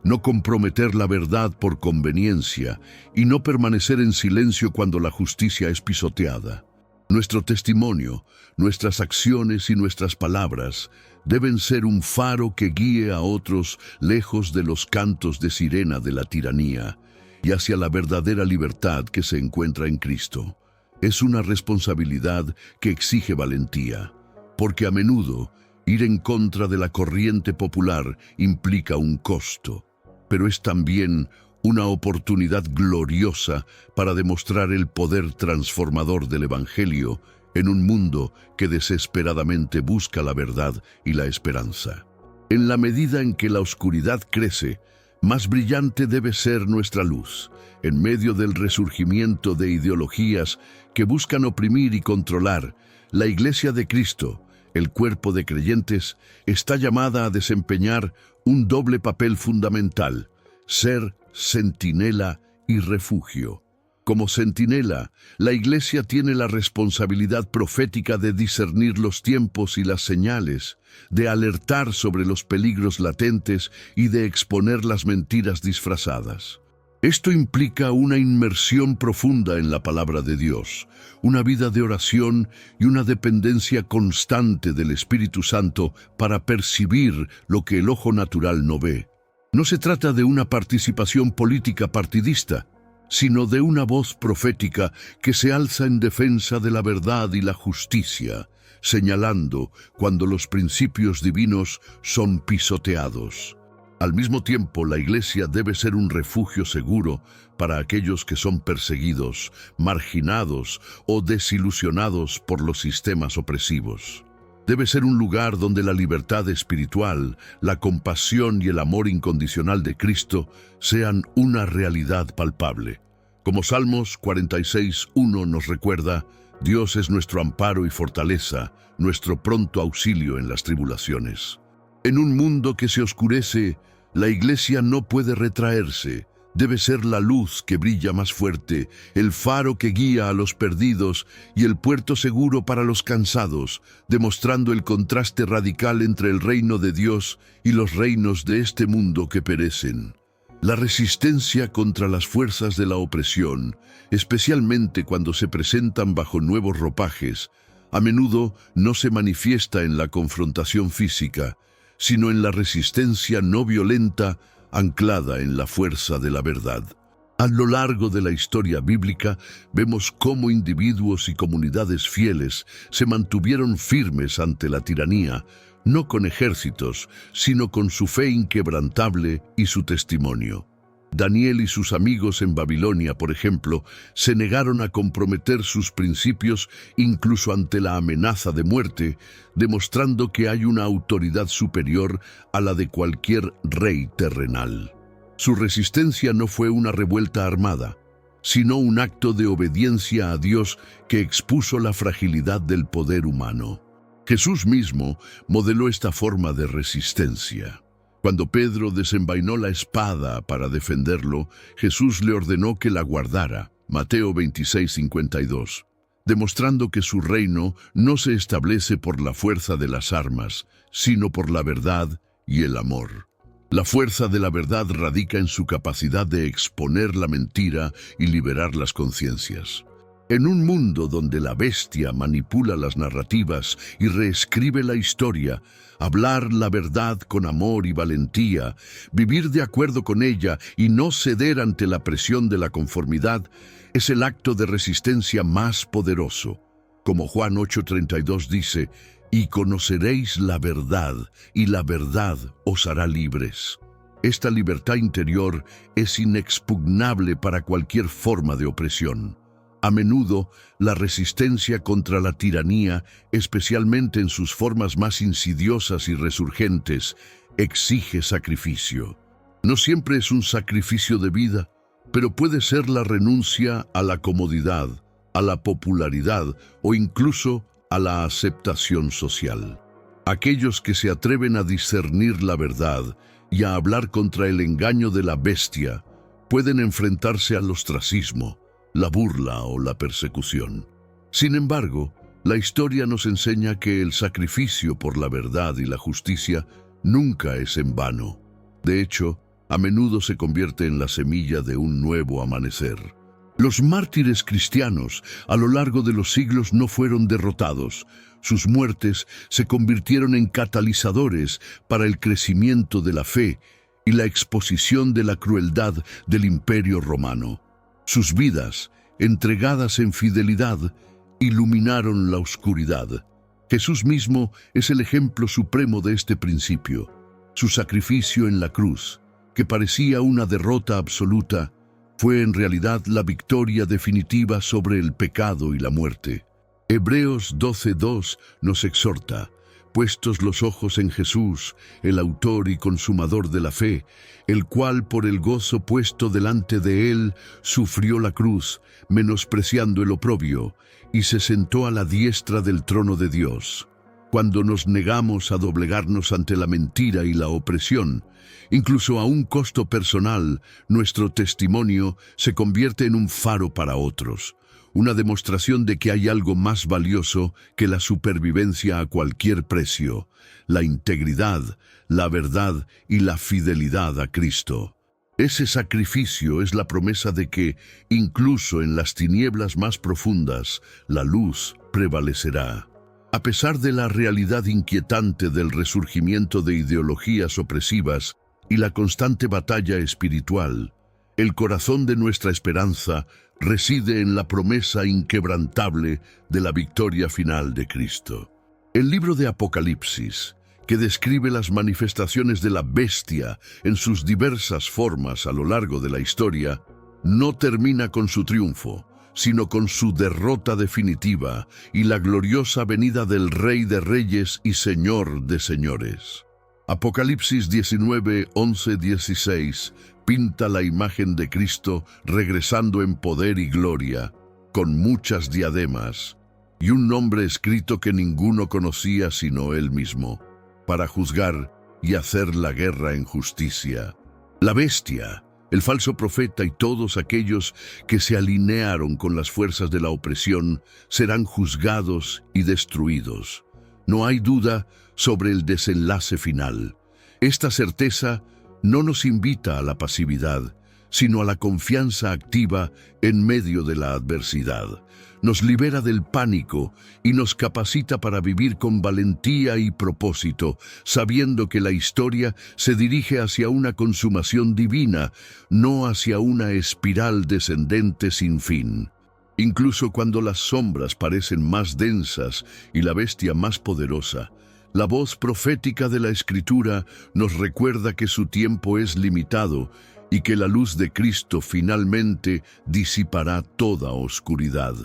no comprometer la verdad por conveniencia y no permanecer en silencio cuando la justicia es pisoteada. Nuestro testimonio, nuestras acciones y nuestras palabras deben ser un faro que guíe a otros lejos de los cantos de sirena de la tiranía y hacia la verdadera libertad que se encuentra en Cristo. Es una responsabilidad que exige valentía, porque a menudo ir en contra de la corriente popular implica un costo, pero es también una oportunidad gloriosa para demostrar el poder transformador del Evangelio en un mundo que desesperadamente busca la verdad y la esperanza. En la medida en que la oscuridad crece, más brillante debe ser nuestra luz, en medio del resurgimiento de ideologías que buscan oprimir y controlar. La Iglesia de Cristo, el cuerpo de creyentes, está llamada a desempeñar un doble papel fundamental: ser centinela y refugio. Como centinela, la Iglesia tiene la responsabilidad profética de discernir los tiempos y las señales, de alertar sobre los peligros latentes y de exponer las mentiras disfrazadas. Esto implica una inmersión profunda en la palabra de Dios, una vida de oración y una dependencia constante del Espíritu Santo para percibir lo que el ojo natural no ve. No se trata de una participación política partidista, sino de una voz profética que se alza en defensa de la verdad y la justicia, señalando cuando los principios divinos son pisoteados. Al mismo tiempo, la Iglesia debe ser un refugio seguro para aquellos que son perseguidos, marginados o desilusionados por los sistemas opresivos. Debe ser un lugar donde la libertad espiritual, la compasión y el amor incondicional de Cristo sean una realidad palpable. Como Salmos 46:1 nos recuerda, Dios es nuestro amparo y fortaleza, nuestro pronto auxilio en las tribulaciones. En un mundo que se oscurece, la Iglesia no puede retraerse. Debe ser la luz que brilla más fuerte, el faro que guía a los perdidos y el puerto seguro para los cansados, demostrando el contraste radical entre el reino de Dios y los reinos de este mundo que perecen. La resistencia contra las fuerzas de la opresión, especialmente cuando se presentan bajo nuevos ropajes, a menudo no se manifiesta en la confrontación física, sino en la resistencia no violenta anclada en la fuerza de la verdad. A lo largo de la historia bíblica vemos cómo individuos y comunidades fieles se mantuvieron firmes ante la tiranía, no con ejércitos, sino con su fe inquebrantable y su testimonio. Daniel y sus amigos en Babilonia, por ejemplo, se negaron a comprometer sus principios incluso ante la amenaza de muerte, demostrando que hay una autoridad superior a la de cualquier rey terrenal. Su resistencia no fue una revuelta armada, sino un acto de obediencia a Dios que expuso la fragilidad del poder humano. Jesús mismo modeló esta forma de resistencia. Cuando Pedro desenvainó la espada para defenderlo, Jesús le ordenó que la guardara, Mateo 26:52, demostrando que su reino no se establece por la fuerza de las armas, sino por la verdad y el amor. La fuerza de la verdad radica en su capacidad de exponer la mentira y liberar las conciencias. En un mundo donde la bestia manipula las narrativas y reescribe la historia, hablar la verdad con amor y valentía, vivir de acuerdo con ella y no ceder ante la presión de la conformidad, es el acto de resistencia más poderoso. Como Juan 8:32 dice, «Y conoceréis la verdad, y la verdad os hará libres». Esta libertad interior es inexpugnable para cualquier forma de opresión. A menudo, la resistencia contra la tiranía, especialmente en sus formas más insidiosas y resurgentes, exige sacrificio. No siempre es un sacrificio de vida, pero puede ser la renuncia a la comodidad, a la popularidad o incluso a la aceptación social. Aquellos que se atreven a discernir la verdad y a hablar contra el engaño de la bestia pueden enfrentarse al ostracismo, la burla o la persecución. Sin embargo, la historia nos enseña que el sacrificio por la verdad y la justicia nunca es en vano. De hecho, a menudo se convierte en la semilla de un nuevo amanecer. Los mártires cristianos a lo largo de los siglos no fueron derrotados. Sus muertes se convirtieron en catalizadores para el crecimiento de la fe y la exposición de la crueldad del Imperio Romano. Sus vidas, entregadas en fidelidad, iluminaron la oscuridad. Jesús mismo es el ejemplo supremo de este principio. Su sacrificio en la cruz, que parecía una derrota absoluta, fue en realidad la victoria definitiva sobre el pecado y la muerte. Hebreos 12:2 nos exhorta, puestos los ojos en Jesús, el autor y consumador de la fe, el cual por el gozo puesto delante de él sufrió la cruz, menospreciando el oprobio, y se sentó a la diestra del trono de Dios. Cuando nos negamos a doblegarnos ante la mentira y la opresión, incluso a un costo personal, nuestro testimonio se convierte en un faro para otros, una demostración de que hay algo más valioso que la supervivencia a cualquier precio, la integridad, la verdad y la fidelidad a Cristo. Ese sacrificio es la promesa de que, incluso en las tinieblas más profundas, la luz prevalecerá. A pesar de la realidad inquietante del resurgimiento de ideologías opresivas y la constante batalla espiritual, el corazón de nuestra esperanza reside en la promesa inquebrantable de la victoria final de Cristo. El libro de Apocalipsis, que describe las manifestaciones de la bestia en sus diversas formas a lo largo de la historia, no termina con su triunfo, sino con su derrota definitiva y la gloriosa venida del Rey de Reyes y Señor de Señores. Apocalipsis 19, 11, 16 pinta la imagen de Cristo regresando en poder y gloria, con muchas diademas, y un nombre escrito que ninguno conocía sino él mismo, para juzgar y hacer la guerra en justicia. La bestia, el falso profeta y todos aquellos que se alinearon con las fuerzas de la opresión serán juzgados y destruidos. No hay duda sobre el desenlace final. Esta certeza no nos invita a la pasividad, sino a la confianza activa en medio de la adversidad. Nos libera del pánico y nos capacita para vivir con valentía y propósito, sabiendo que la historia se dirige hacia una consumación divina, no hacia una espiral descendente sin fin. Incluso cuando las sombras parecen más densas y la bestia más poderosa, la voz profética de la Escritura nos recuerda que su tiempo es limitado y que la luz de Cristo finalmente disipará toda oscuridad.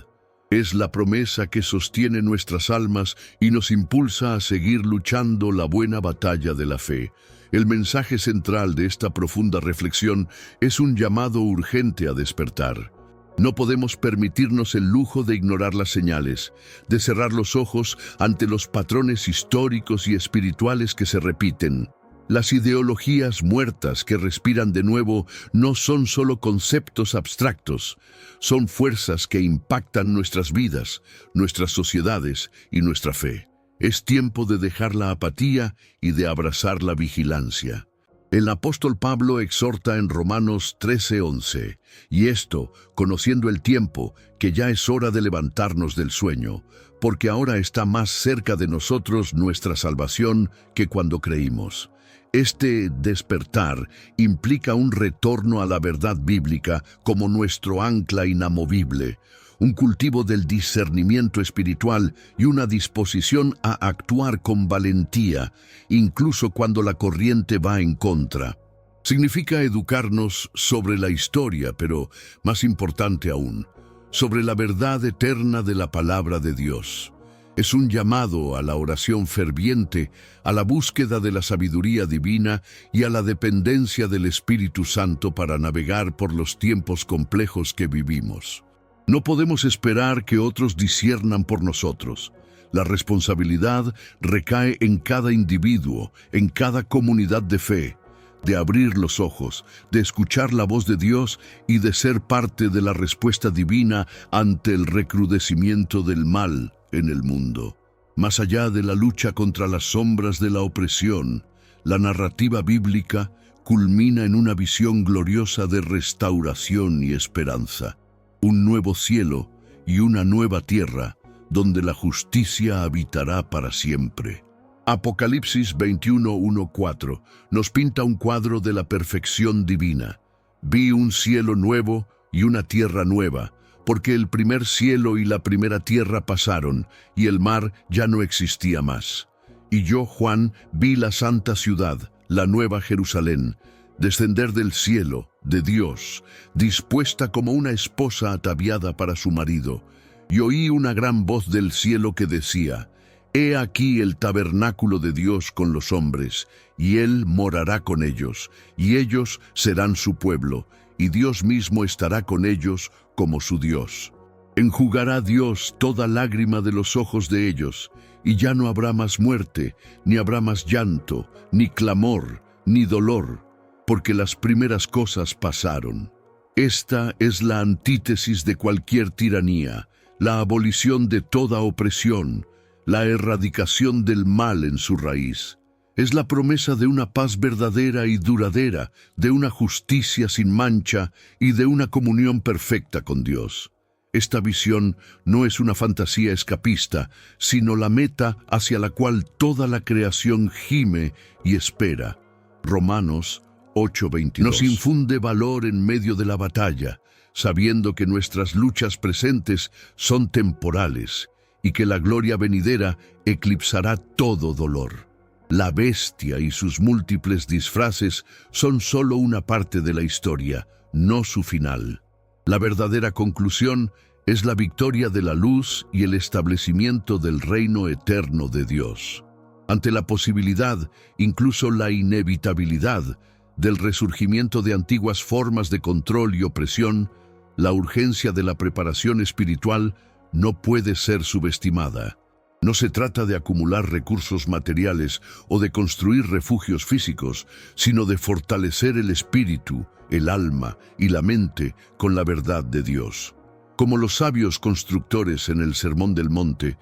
Es la promesa que sostiene nuestras almas y nos impulsa a seguir luchando la buena batalla de la fe. El mensaje central de esta profunda reflexión es un llamado urgente a despertar. No podemos permitirnos el lujo de ignorar las señales, de cerrar los ojos ante los patrones históricos y espirituales que se repiten. Las ideologías muertas que respiran de nuevo no son solo conceptos abstractos, son fuerzas que impactan nuestras vidas, nuestras sociedades y nuestra fe. Es tiempo de dejar la apatía y de abrazar la vigilancia. El apóstol Pablo exhorta en Romanos 13:11, y esto, conociendo el tiempo, que ya es hora de levantarnos del sueño, porque ahora está más cerca de nosotros nuestra salvación que cuando creímos. Este despertar implica un retorno a la verdad bíblica como nuestro ancla inamovible, un cultivo del discernimiento espiritual y una disposición a actuar con valentía, incluso cuando la corriente va en contra. Significa educarnos sobre la historia, pero más importante aún, sobre la verdad eterna de la palabra de Dios. Es un llamado a la oración ferviente, a la búsqueda de la sabiduría divina y a la dependencia del Espíritu Santo para navegar por los tiempos complejos que vivimos. No podemos esperar que otros disciernan por nosotros. La responsabilidad recae en cada individuo, en cada comunidad de fe, de abrir los ojos, de escuchar la voz de Dios y de ser parte de la respuesta divina ante el recrudecimiento del mal en el mundo. Más allá de la lucha contra las sombras de la opresión, la narrativa bíblica culmina en una visión gloriosa de restauración y esperanza. Un nuevo cielo y una nueva tierra, donde la justicia habitará para siempre. Apocalipsis 21:1-4 nos pinta un cuadro de la perfección divina. Vi un cielo nuevo y una tierra nueva, porque el primer cielo y la primera tierra pasaron, y el mar ya no existía más. Y yo, Juan, vi la santa ciudad, la nueva Jerusalén, descender del cielo, de Dios, dispuesta como una esposa ataviada para su marido. Y oí una gran voz del cielo que decía: He aquí el tabernáculo de Dios con los hombres, y Él morará con ellos, y ellos serán su pueblo, y Dios mismo estará con ellos como su Dios. Enjugará Dios toda lágrima de los ojos de ellos, y ya no habrá más muerte, ni habrá más llanto, ni clamor, ni dolor, porque las primeras cosas pasaron. Esta es la antítesis de cualquier tiranía, la abolición de toda opresión, la erradicación del mal en su raíz. Es la promesa de una paz verdadera y duradera, de una justicia sin mancha y de una comunión perfecta con Dios. Esta visión no es una fantasía escapista, sino la meta hacia la cual toda la creación gime y espera. Romanos 8:22 nos infunde valor en medio de la batalla, sabiendo que nuestras luchas presentes son temporales y que la gloria venidera eclipsará todo dolor. La bestia y sus múltiples disfraces son solo una parte de la historia, no su final. La verdadera conclusión es la victoria de la luz y el establecimiento del reino eterno de Dios. Ante la posibilidad, incluso la inevitabilidad, del resurgimiento de antiguas formas de control y opresión, la urgencia de la preparación espiritual no puede ser subestimada. No se trata de acumular recursos materiales o de construir refugios físicos, sino de fortalecer el espíritu, el alma y la mente con la verdad de Dios. Como los sabios constructores en el Sermón del Monte,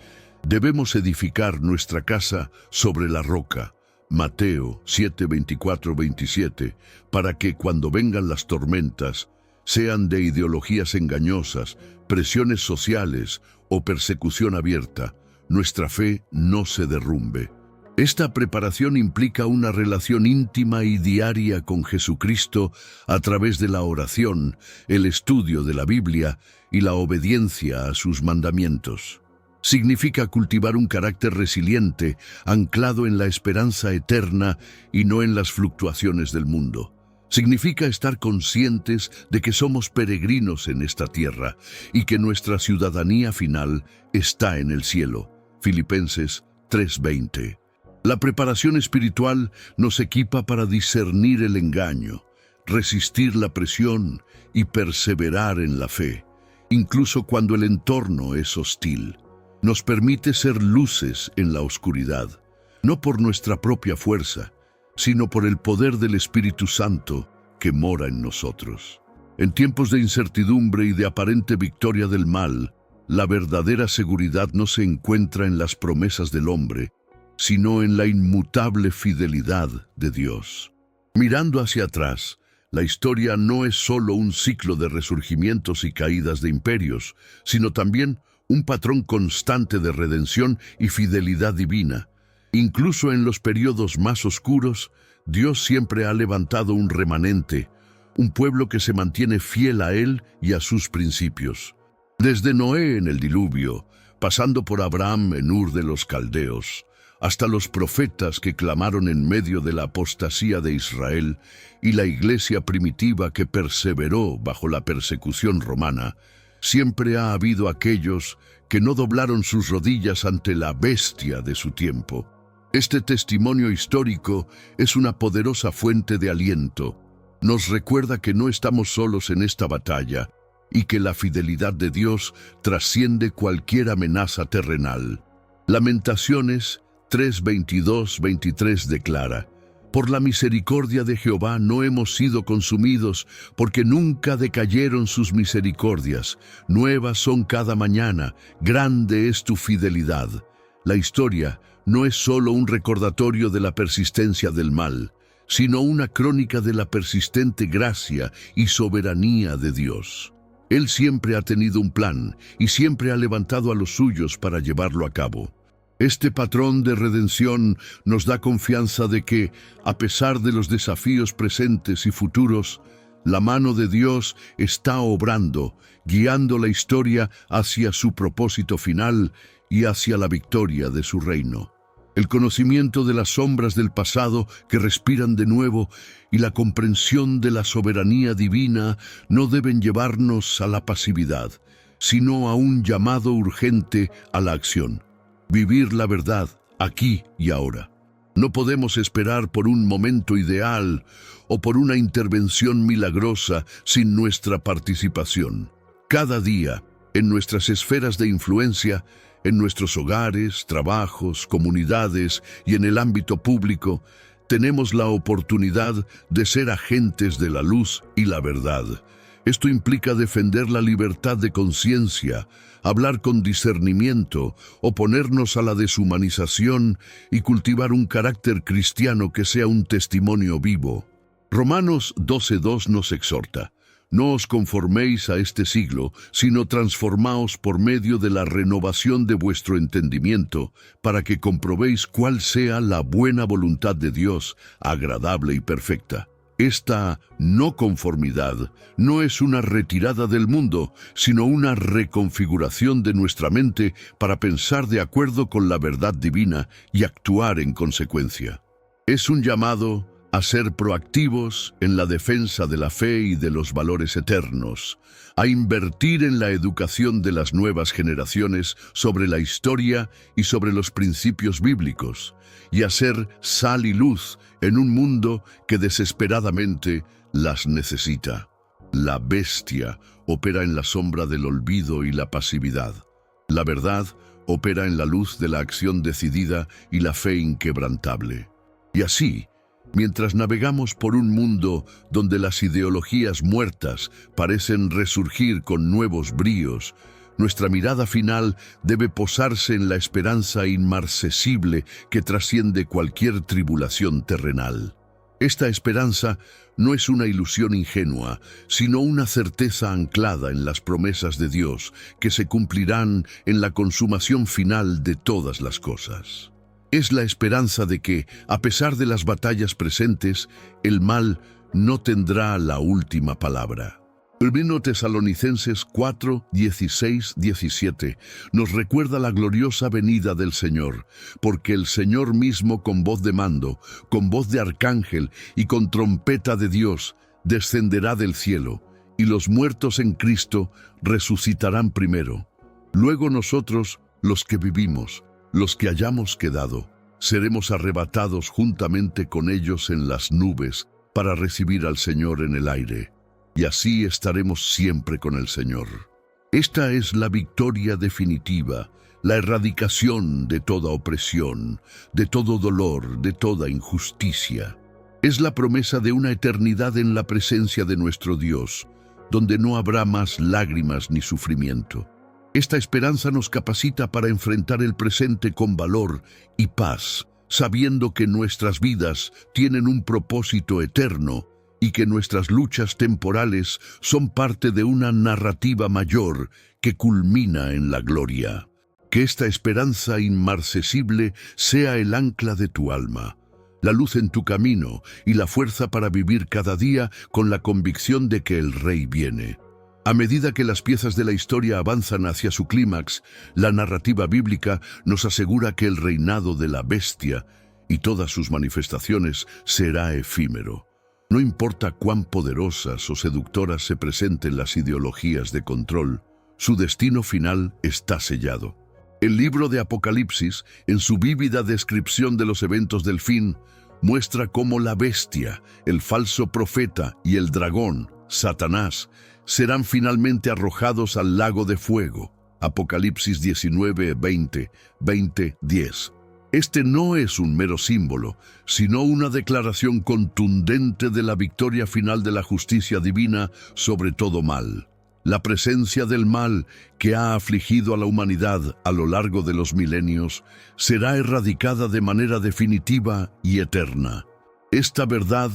debemos edificar nuestra casa sobre la roca, Mateo 7, 24, 27, para que cuando vengan las tormentas, sean de ideologías engañosas, presiones sociales o persecución abierta, nuestra fe no se derrumbe. Esta preparación implica una relación íntima y diaria con Jesucristo a través de la oración, el estudio de la Biblia y la obediencia a sus mandamientos. Significa cultivar un carácter resiliente, anclado en la esperanza eterna y no en las fluctuaciones del mundo. Significa estar conscientes de que somos peregrinos en esta tierra y que nuestra ciudadanía final está en el cielo. Filipenses 3:20. La preparación espiritual nos equipa para discernir el engaño, resistir la presión y perseverar en la fe, incluso cuando el entorno es hostil. Nos permite ser luces en la oscuridad, no por nuestra propia fuerza, sino por el poder del Espíritu Santo que mora en nosotros. En tiempos de incertidumbre y de aparente victoria del mal, la verdadera seguridad no se encuentra en las promesas del hombre, sino en la inmutable fidelidad de Dios. Mirando hacia atrás, la historia no es solo un ciclo de resurgimientos y caídas de imperios, sino también un patrón constante de redención y fidelidad divina. Incluso en los periodos más oscuros, Dios siempre ha levantado un remanente, un pueblo que se mantiene fiel a Él y a sus principios. Desde Noé en el diluvio, pasando por Abraham en Ur de los Caldeos, hasta los profetas que clamaron en medio de la apostasía de Israel y la iglesia primitiva que perseveró bajo la persecución romana, siempre ha habido aquellos que no doblaron sus rodillas ante la bestia de su tiempo. Este testimonio histórico es una poderosa fuente de aliento. Nos recuerda que no estamos solos en esta batalla y que la fidelidad de Dios trasciende cualquier amenaza terrenal. Lamentaciones 3:22-23 declara: Por la misericordia de Jehová no hemos sido consumidos, porque nunca decayeron sus misericordias. Nuevas son cada mañana, grande es tu fidelidad. La historia no es solo un recordatorio de la persistencia del mal, sino una crónica de la persistente gracia y soberanía de Dios. Él siempre ha tenido un plan y siempre ha levantado a los suyos para llevarlo a cabo. Este patrón de redención nos da confianza de que, a pesar de los desafíos presentes y futuros, la mano de Dios está obrando, guiando la historia hacia su propósito final y hacia la victoria de su reino. El conocimiento de las sombras del pasado que respiran de nuevo y la comprensión de la soberanía divina no deben llevarnos a la pasividad, sino a un llamado urgente a la acción. Vivir la verdad aquí y ahora. No podemos esperar por un momento ideal o por una intervención milagrosa sin nuestra participación. Cada día, en nuestras esferas de influencia, en nuestros hogares, trabajos, comunidades y en el ámbito público, tenemos la oportunidad de ser agentes de la luz y la verdad. Esto implica defender la libertad de conciencia, hablar con discernimiento, oponernos a la deshumanización y cultivar un carácter cristiano que sea un testimonio vivo. Romanos 12:2 nos exhorta: No os conforméis a este siglo, sino transformaos por medio de la renovación de vuestro entendimiento, para que comprobéis cuál sea la buena voluntad de Dios, agradable y perfecta. Esta no conformidad no es una retirada del mundo, sino una reconfiguración de nuestra mente para pensar de acuerdo con la verdad divina y actuar en consecuencia. Es un llamado a ser proactivos en la defensa de la fe y de los valores eternos, a invertir en la educación de las nuevas generaciones sobre la historia y sobre los principios bíblicos, y a ser sal y luz en un mundo que desesperadamente las necesita. La bestia opera en la sombra del olvido y la pasividad. La verdad opera en la luz de la acción decidida y la fe inquebrantable. Y así, mientras navegamos por un mundo donde las ideologías muertas parecen resurgir con nuevos bríos, Nuestra mirada final debe posarse en la esperanza inmarcesible que trasciende cualquier tribulación terrenal. Esta esperanza no es una ilusión ingenua, sino una certeza anclada en las promesas de Dios que se cumplirán en la consumación final de todas las cosas. Es la esperanza de que, a pesar de las batallas presentes, el mal no tendrá la última palabra. 1 Tesalonicenses 4, 16, 17 nos recuerda la gloriosa venida del Señor, porque el Señor mismo con voz de mando, con voz de arcángel y con trompeta de Dios descenderá del cielo, y los muertos en Cristo resucitarán primero. Luego nosotros, los que vivimos, los que hayamos quedado, seremos arrebatados juntamente con ellos en las nubes para recibir al Señor en el aire. Y así estaremos siempre con el Señor. Esta es la victoria definitiva, la erradicación de toda opresión, de todo dolor, de toda injusticia. Es la promesa de una eternidad en la presencia de nuestro Dios, donde no habrá más lágrimas ni sufrimiento. Esta esperanza nos capacita para enfrentar el presente con valor y paz, sabiendo que nuestras vidas tienen un propósito eterno y que nuestras luchas temporales son parte de una narrativa mayor que culmina en la gloria. Que esta esperanza inmarcesible sea el ancla de tu alma, la luz en tu camino y la fuerza para vivir cada día con la convicción de que el Rey viene. A medida que las piezas de la historia avanzan hacia su clímax, la narrativa bíblica nos asegura que el reinado de la bestia y todas sus manifestaciones será efímero. No importa cuán poderosas o seductoras se presenten las ideologías de control, su destino final está sellado. El libro de Apocalipsis, en su vívida descripción de los eventos del fin, muestra cómo la bestia, el falso profeta y el dragón, Satanás, serán finalmente arrojados al lago de fuego. Apocalipsis 19, 20, 10. Este no es un mero símbolo, sino una declaración contundente de la victoria final de la justicia divina sobre todo mal. La presencia del mal que ha afligido a la humanidad a lo largo de los milenios será erradicada de manera definitiva y eterna. Esta verdad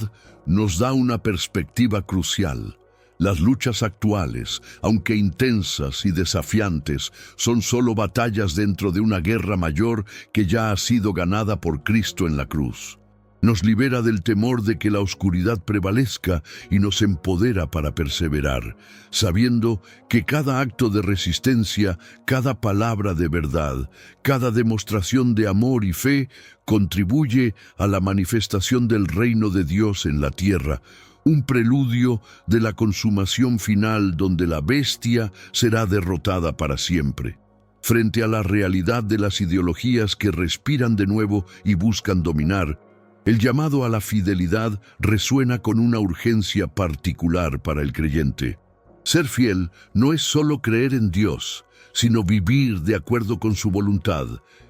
nos da una perspectiva crucial. Las luchas actuales, aunque intensas y desafiantes, son solo batallas dentro de una guerra mayor que ya ha sido ganada por Cristo en la cruz. Nos libera del temor de que la oscuridad prevalezca y nos empodera para perseverar, sabiendo que cada acto de resistencia, cada palabra de verdad, cada demostración de amor y fe contribuye a la manifestación del reino de Dios en la tierra, un preludio de la consumación final donde la bestia será derrotada para siempre. Frente a la realidad de las ideologías que respiran de nuevo y buscan dominar, el llamado a la fidelidad resuena con una urgencia particular para el creyente. Ser fiel no es solo creer en Dios, sino vivir de acuerdo con su voluntad,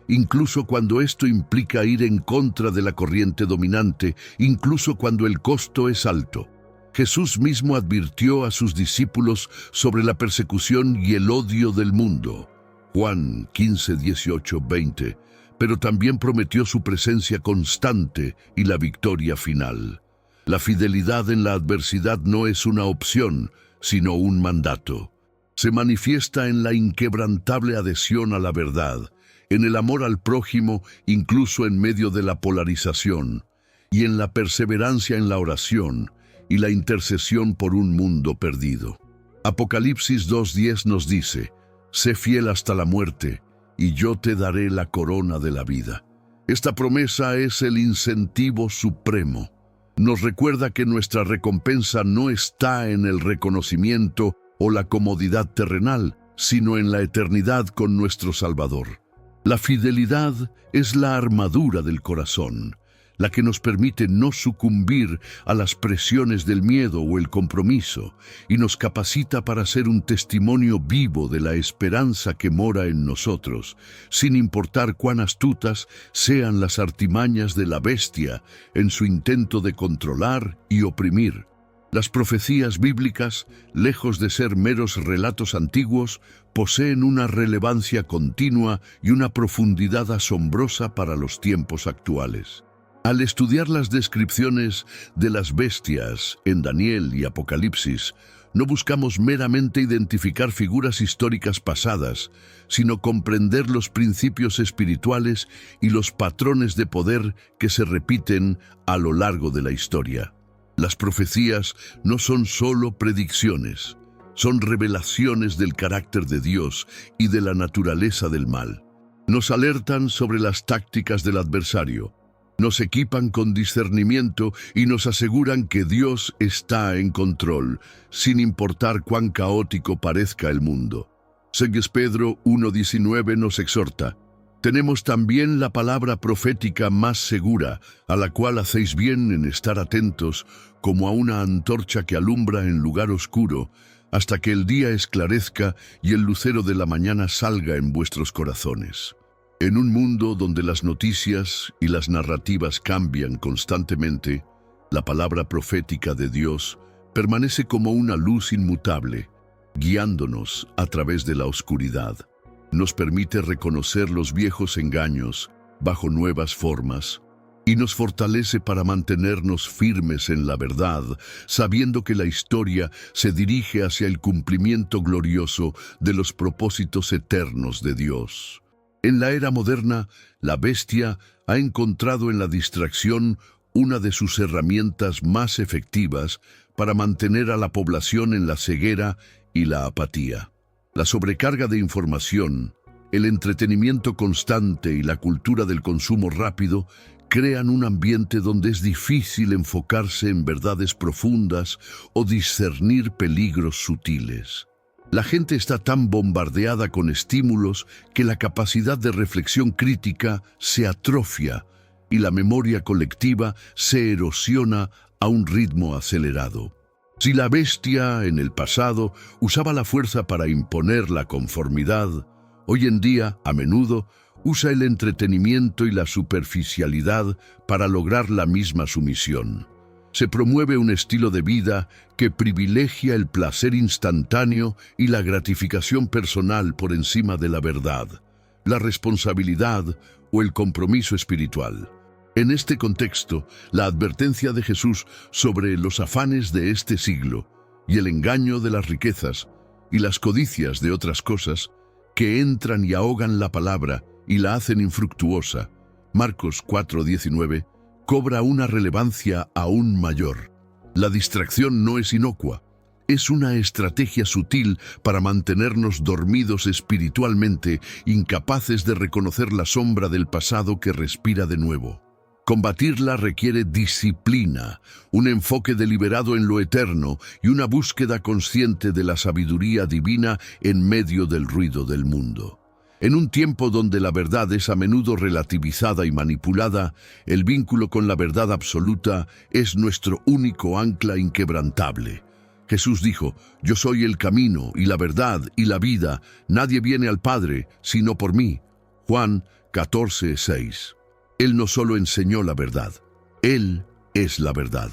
incluso cuando esto implica ir en contra de la corriente dominante, incluso cuando el costo es alto. Jesús mismo advirtió a sus discípulos sobre la persecución y el odio del mundo. Juan 15, 18, 20. Pero también prometió su presencia constante y la victoria final. La fidelidad en la adversidad no es una opción, sino un mandato. Se manifiesta en la inquebrantable adhesión a la verdad, en el amor al prójimo incluso en medio de la polarización, y en la perseverancia en la oración y la intercesión por un mundo perdido. Apocalipsis 2:10 nos dice: «Sé fiel hasta la muerte, y yo te daré la corona de la vida». Esta promesa es el incentivo supremo. Nos recuerda que nuestra recompensa no está en el reconocimiento o la comodidad terrenal, sino en la eternidad con nuestro Salvador. La fidelidad es la armadura del corazón, la que nos permite no sucumbir a las presiones del miedo o el compromiso, y nos capacita para ser un testimonio vivo de la esperanza que mora en nosotros, sin importar cuán astutas sean las artimañas de la bestia en su intento de controlar y oprimir. Las profecías bíblicas, lejos de ser meros relatos antiguos, poseen una relevancia continua y una profundidad asombrosa para los tiempos actuales. Al estudiar las descripciones de las bestias en Daniel y Apocalipsis, no buscamos meramente identificar figuras históricas pasadas, sino comprender los principios espirituales y los patrones de poder que se repiten a lo largo de la historia. Las profecías no son solo predicciones, son revelaciones del carácter de Dios y de la naturaleza del mal. Nos alertan sobre las tácticas del adversario, nos equipan con discernimiento y nos aseguran que Dios está en control, sin importar cuán caótico parezca el mundo. Segues Pedro 1:19 nos exhorta: tenemos también la palabra profética más segura, a la cual hacéis bien en estar atentos, como a una antorcha que alumbra en lugar oscuro, hasta que el día esclarezca y el lucero de la mañana salga en vuestros corazones. En un mundo donde las noticias y las narrativas cambian constantemente, la palabra profética de Dios permanece como una luz inmutable, guiándonos a través de la oscuridad. Nos permite reconocer los viejos engaños bajo nuevas formas y nos fortalece para mantenernos firmes en la verdad, sabiendo que la historia se dirige hacia el cumplimiento glorioso de los propósitos eternos de Dios. En la era moderna, la bestia ha encontrado en la distracción una de sus herramientas más efectivas para mantener a la población en la ceguera y la apatía. La sobrecarga de información, el entretenimiento constante y la cultura del consumo rápido crean un ambiente donde es difícil enfocarse en verdades profundas o discernir peligros sutiles. La gente está tan bombardeada con estímulos que la capacidad de reflexión crítica se atrofia y la memoria colectiva se erosiona a un ritmo acelerado. Si la bestia en el pasado usaba la fuerza para imponer la conformidad, hoy en día, a menudo, usa el entretenimiento y la superficialidad para lograr la misma sumisión. Se promueve un estilo de vida que privilegia el placer instantáneo y la gratificación personal por encima de la verdad, la responsabilidad o el compromiso espiritual. En este contexto, la advertencia de Jesús sobre los afanes de este siglo y el engaño de las riquezas y las codicias de otras cosas que entran y ahogan la palabra y la hacen infructuosa, Marcos 4:19, cobra una relevancia aún mayor. La distracción no es inocua, es una estrategia sutil para mantenernos dormidos espiritualmente, incapaces de reconocer la sombra del pasado que respira de nuevo. Combatirla requiere disciplina, un enfoque deliberado en lo eterno y una búsqueda consciente de la sabiduría divina en medio del ruido del mundo. En un tiempo donde la verdad es a menudo relativizada y manipulada, el vínculo con la verdad absoluta es nuestro único ancla inquebrantable. Jesús dijo: «Yo soy el camino y la verdad y la vida. Nadie viene al Padre sino por mí». Juan 14:6. Él no solo enseñó la verdad, Él es la verdad.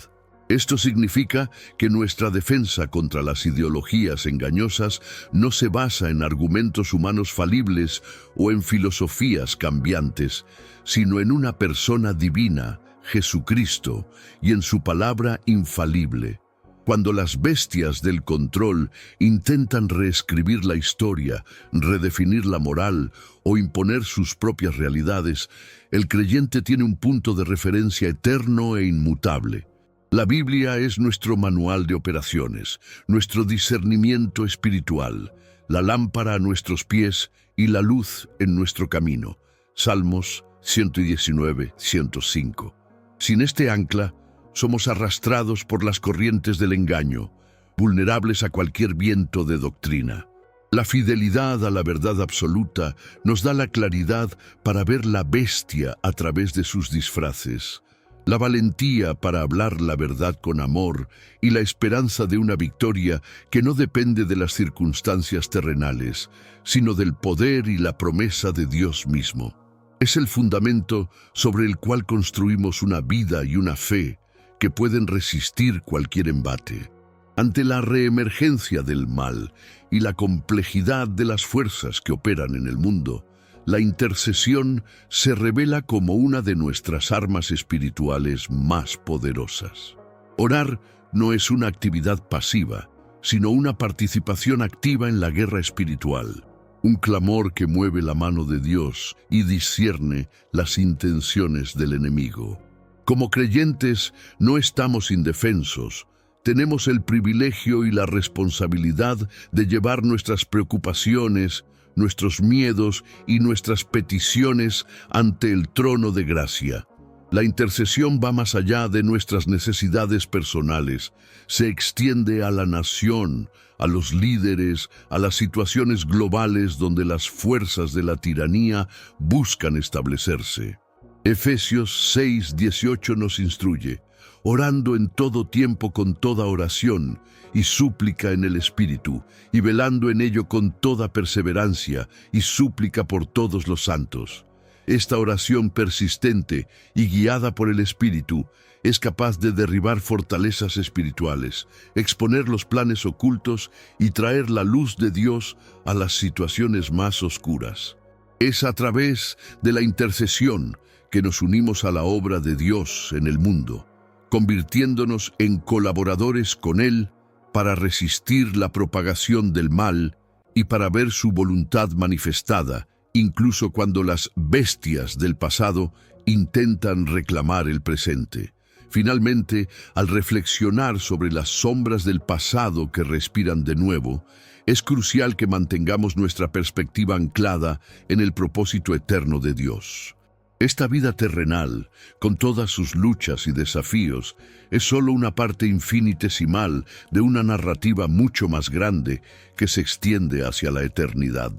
Esto significa que nuestra defensa contra las ideologías engañosas no se basa en argumentos humanos falibles o en filosofías cambiantes, sino en una persona divina, Jesucristo, y en su palabra infalible. Cuando las bestias del control intentan reescribir la historia, redefinir la moral o imponer sus propias realidades, el creyente tiene un punto de referencia eterno e inmutable. La Biblia es nuestro manual de operaciones, nuestro discernimiento espiritual, la lámpara a nuestros pies y la luz en nuestro camino. Salmos 119, 105. Sin este ancla, somos arrastrados por las corrientes del engaño, vulnerables a cualquier viento de doctrina. La fidelidad a la verdad absoluta nos da la claridad para ver la bestia a través de sus disfraces, la valentía para hablar la verdad con amor y la esperanza de una victoria que no depende de las circunstancias terrenales, sino del poder y la promesa de Dios mismo. Es el fundamento sobre el cual construimos una vida y una fe que pueden resistir cualquier embate. Ante la reemergencia del mal y la complejidad de las fuerzas que operan en el mundo, la intercesión se revela como una de nuestras armas espirituales más poderosas. Orar no es una actividad pasiva, sino una participación activa en la guerra espiritual, un clamor que mueve la mano de Dios y discierne las intenciones del enemigo. Como creyentes, no estamos indefensos. Tenemos el privilegio y la responsabilidad de llevar nuestras preocupaciones, nuestros miedos y nuestras peticiones ante el trono de gracia. La intercesión va más allá de nuestras necesidades personales, se extiende a la nación, a los líderes, a las situaciones globales donde las fuerzas de la tiranía buscan establecerse. Efesios 6:18 nos instruye: orando en todo tiempo con toda oración y súplica en el Espíritu, y velando en ello con toda perseverancia y súplica por todos los santos. Esta oración persistente y guiada por el Espíritu es capaz de derribar fortalezas espirituales, exponer los planes ocultos y traer la luz de Dios a las situaciones más oscuras. Es a través de la intercesión que nos unimos a la obra de Dios en el mundo, convirtiéndonos en colaboradores con Él para resistir la propagación del mal y para ver su voluntad manifestada, incluso cuando las bestias del pasado intentan reclamar el presente. Finalmente, al reflexionar sobre las sombras del pasado que respiran de nuevo, es crucial que mantengamos nuestra perspectiva anclada en el propósito eterno de Dios. Esta vida terrenal, con todas sus luchas y desafíos, es solo una parte infinitesimal de una narrativa mucho más grande que se extiende hacia la eternidad.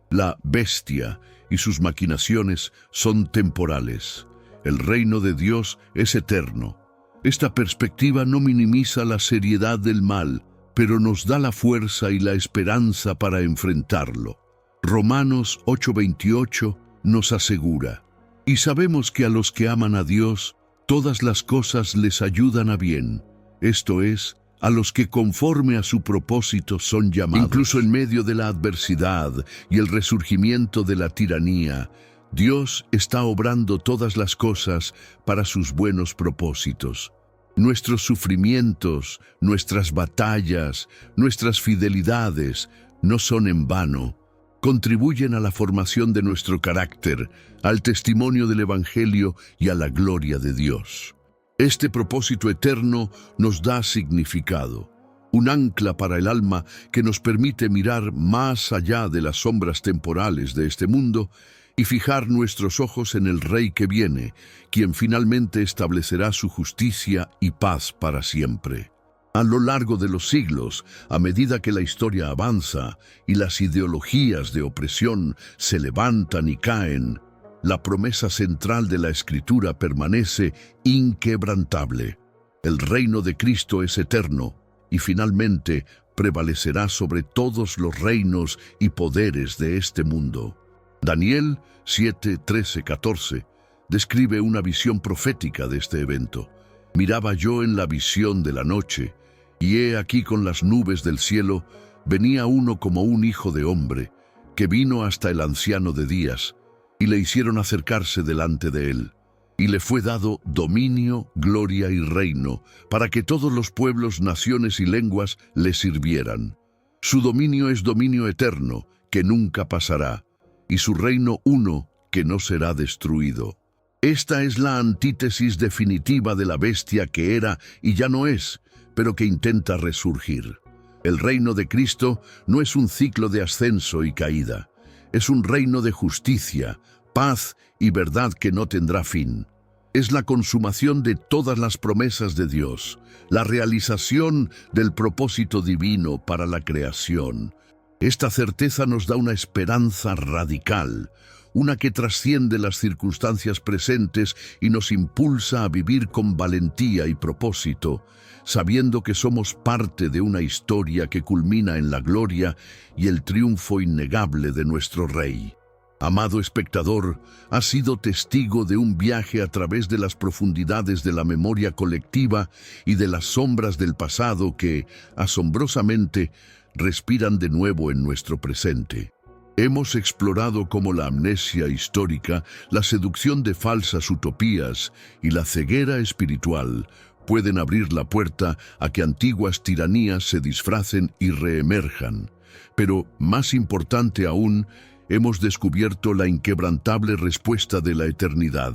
La bestia y sus maquinaciones son temporales. El reino de Dios es eterno. Esta perspectiva no minimiza la seriedad del mal, pero nos da la fuerza y la esperanza para enfrentarlo. Romanos 8:28 nos asegura: y sabemos que a los que aman a Dios, todas las cosas les ayudan a bien, esto es, a los que conforme a su propósito son llamados. Incluso en medio de la adversidad y el resurgimiento de la tiranía, Dios está obrando todas las cosas para sus buenos propósitos. Nuestros sufrimientos, nuestras batallas, nuestras fidelidades no son en vano. Contribuyen a la formación de nuestro carácter, al testimonio del Evangelio y a la gloria de Dios. Este propósito eterno nos da significado, un ancla para el alma que nos permite mirar más allá de las sombras temporales de este mundo y fijar nuestros ojos en el Rey que viene, quien finalmente establecerá su justicia y paz para siempre. A lo largo de los siglos, a medida que la historia avanza y las ideologías de opresión se levantan y caen, la promesa central de la Escritura permanece inquebrantable. El reino de Cristo es eterno y finalmente prevalecerá sobre todos los reinos y poderes de este mundo. Daniel 7:13-14 describe una visión profética de este evento. Miraba yo en la visión de la noche, y he aquí con las nubes del cielo venía uno como un hijo de hombre, que vino hasta el anciano de días, y le hicieron acercarse delante de él. Y le fue dado dominio, gloria y reino, para que todos los pueblos, naciones y lenguas le sirvieran. Su dominio es dominio eterno, que nunca pasará, y su reino uno, que no será destruido. Esta es la antítesis definitiva de la bestia que era y ya no es, pero que intenta resurgir. El reino de Cristo no es un ciclo de ascenso y caída. Es un reino de justicia, paz y verdad que no tendrá fin. Es la consumación de todas las promesas de Dios, la realización del propósito divino para la creación. Esta certeza nos da una esperanza radical, una que trasciende las circunstancias presentes y nos impulsa a vivir con valentía y propósito, sabiendo que somos parte de una historia que culmina en la gloria y el triunfo innegable de nuestro Rey. Amado espectador, has sido testigo de un viaje a través de las profundidades de la memoria colectiva y de las sombras del pasado que, asombrosamente, respiran de nuevo en nuestro presente. Hemos explorado cómo la amnesia histórica, la seducción de falsas utopías y la ceguera espiritual pueden abrir la puerta a que antiguas tiranías se disfracen y reemerjan. Pero, más importante aún, hemos descubierto la inquebrantable respuesta de la eternidad,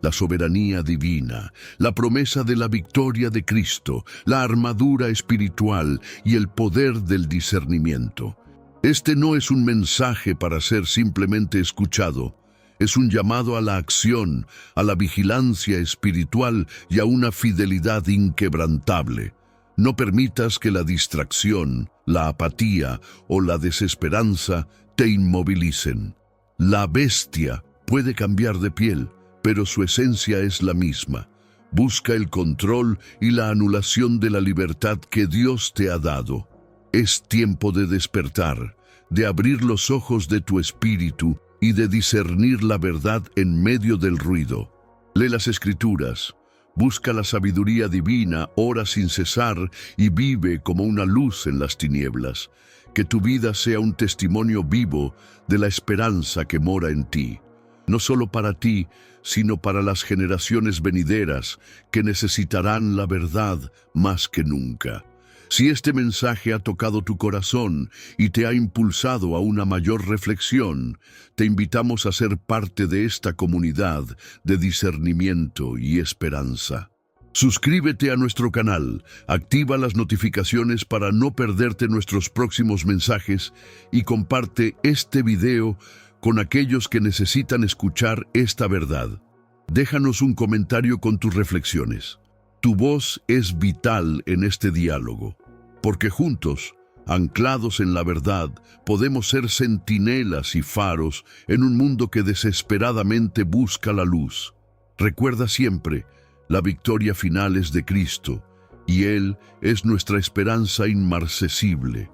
la soberanía divina, la promesa de la victoria de Cristo, la armadura espiritual y el poder del discernimiento. Este no es un mensaje para ser simplemente escuchado, es un llamado a la acción, a la vigilancia espiritual y a una fidelidad inquebrantable. No permitas que la distracción, la apatía o la desesperanza te inmovilicen. La bestia puede cambiar de piel, pero su esencia es la misma. Busca el control y la anulación de la libertad que Dios te ha dado. Es tiempo de despertar, de abrir los ojos de tu espíritu y de discernir la verdad en medio del ruido. Lee las Escrituras, busca la sabiduría divina, ora sin cesar y vive como una luz en las tinieblas. Que tu vida sea un testimonio vivo de la esperanza que mora en ti, no solo para ti, sino para las generaciones venideras que necesitarán la verdad más que nunca. Si este mensaje ha tocado tu corazón y te ha impulsado a una mayor reflexión, te invitamos a ser parte de esta comunidad de discernimiento y esperanza. Suscríbete a nuestro canal, activa las notificaciones para no perderte nuestros próximos mensajes y comparte este video con aquellos que necesitan escuchar esta verdad. Déjanos un comentario con tus reflexiones. Tu voz es vital en este diálogo, porque juntos, anclados en la verdad, podemos ser centinelas y faros en un mundo que desesperadamente busca la luz. Recuerda siempre, la victoria final es de Cristo, y Él es nuestra esperanza inmarcesible.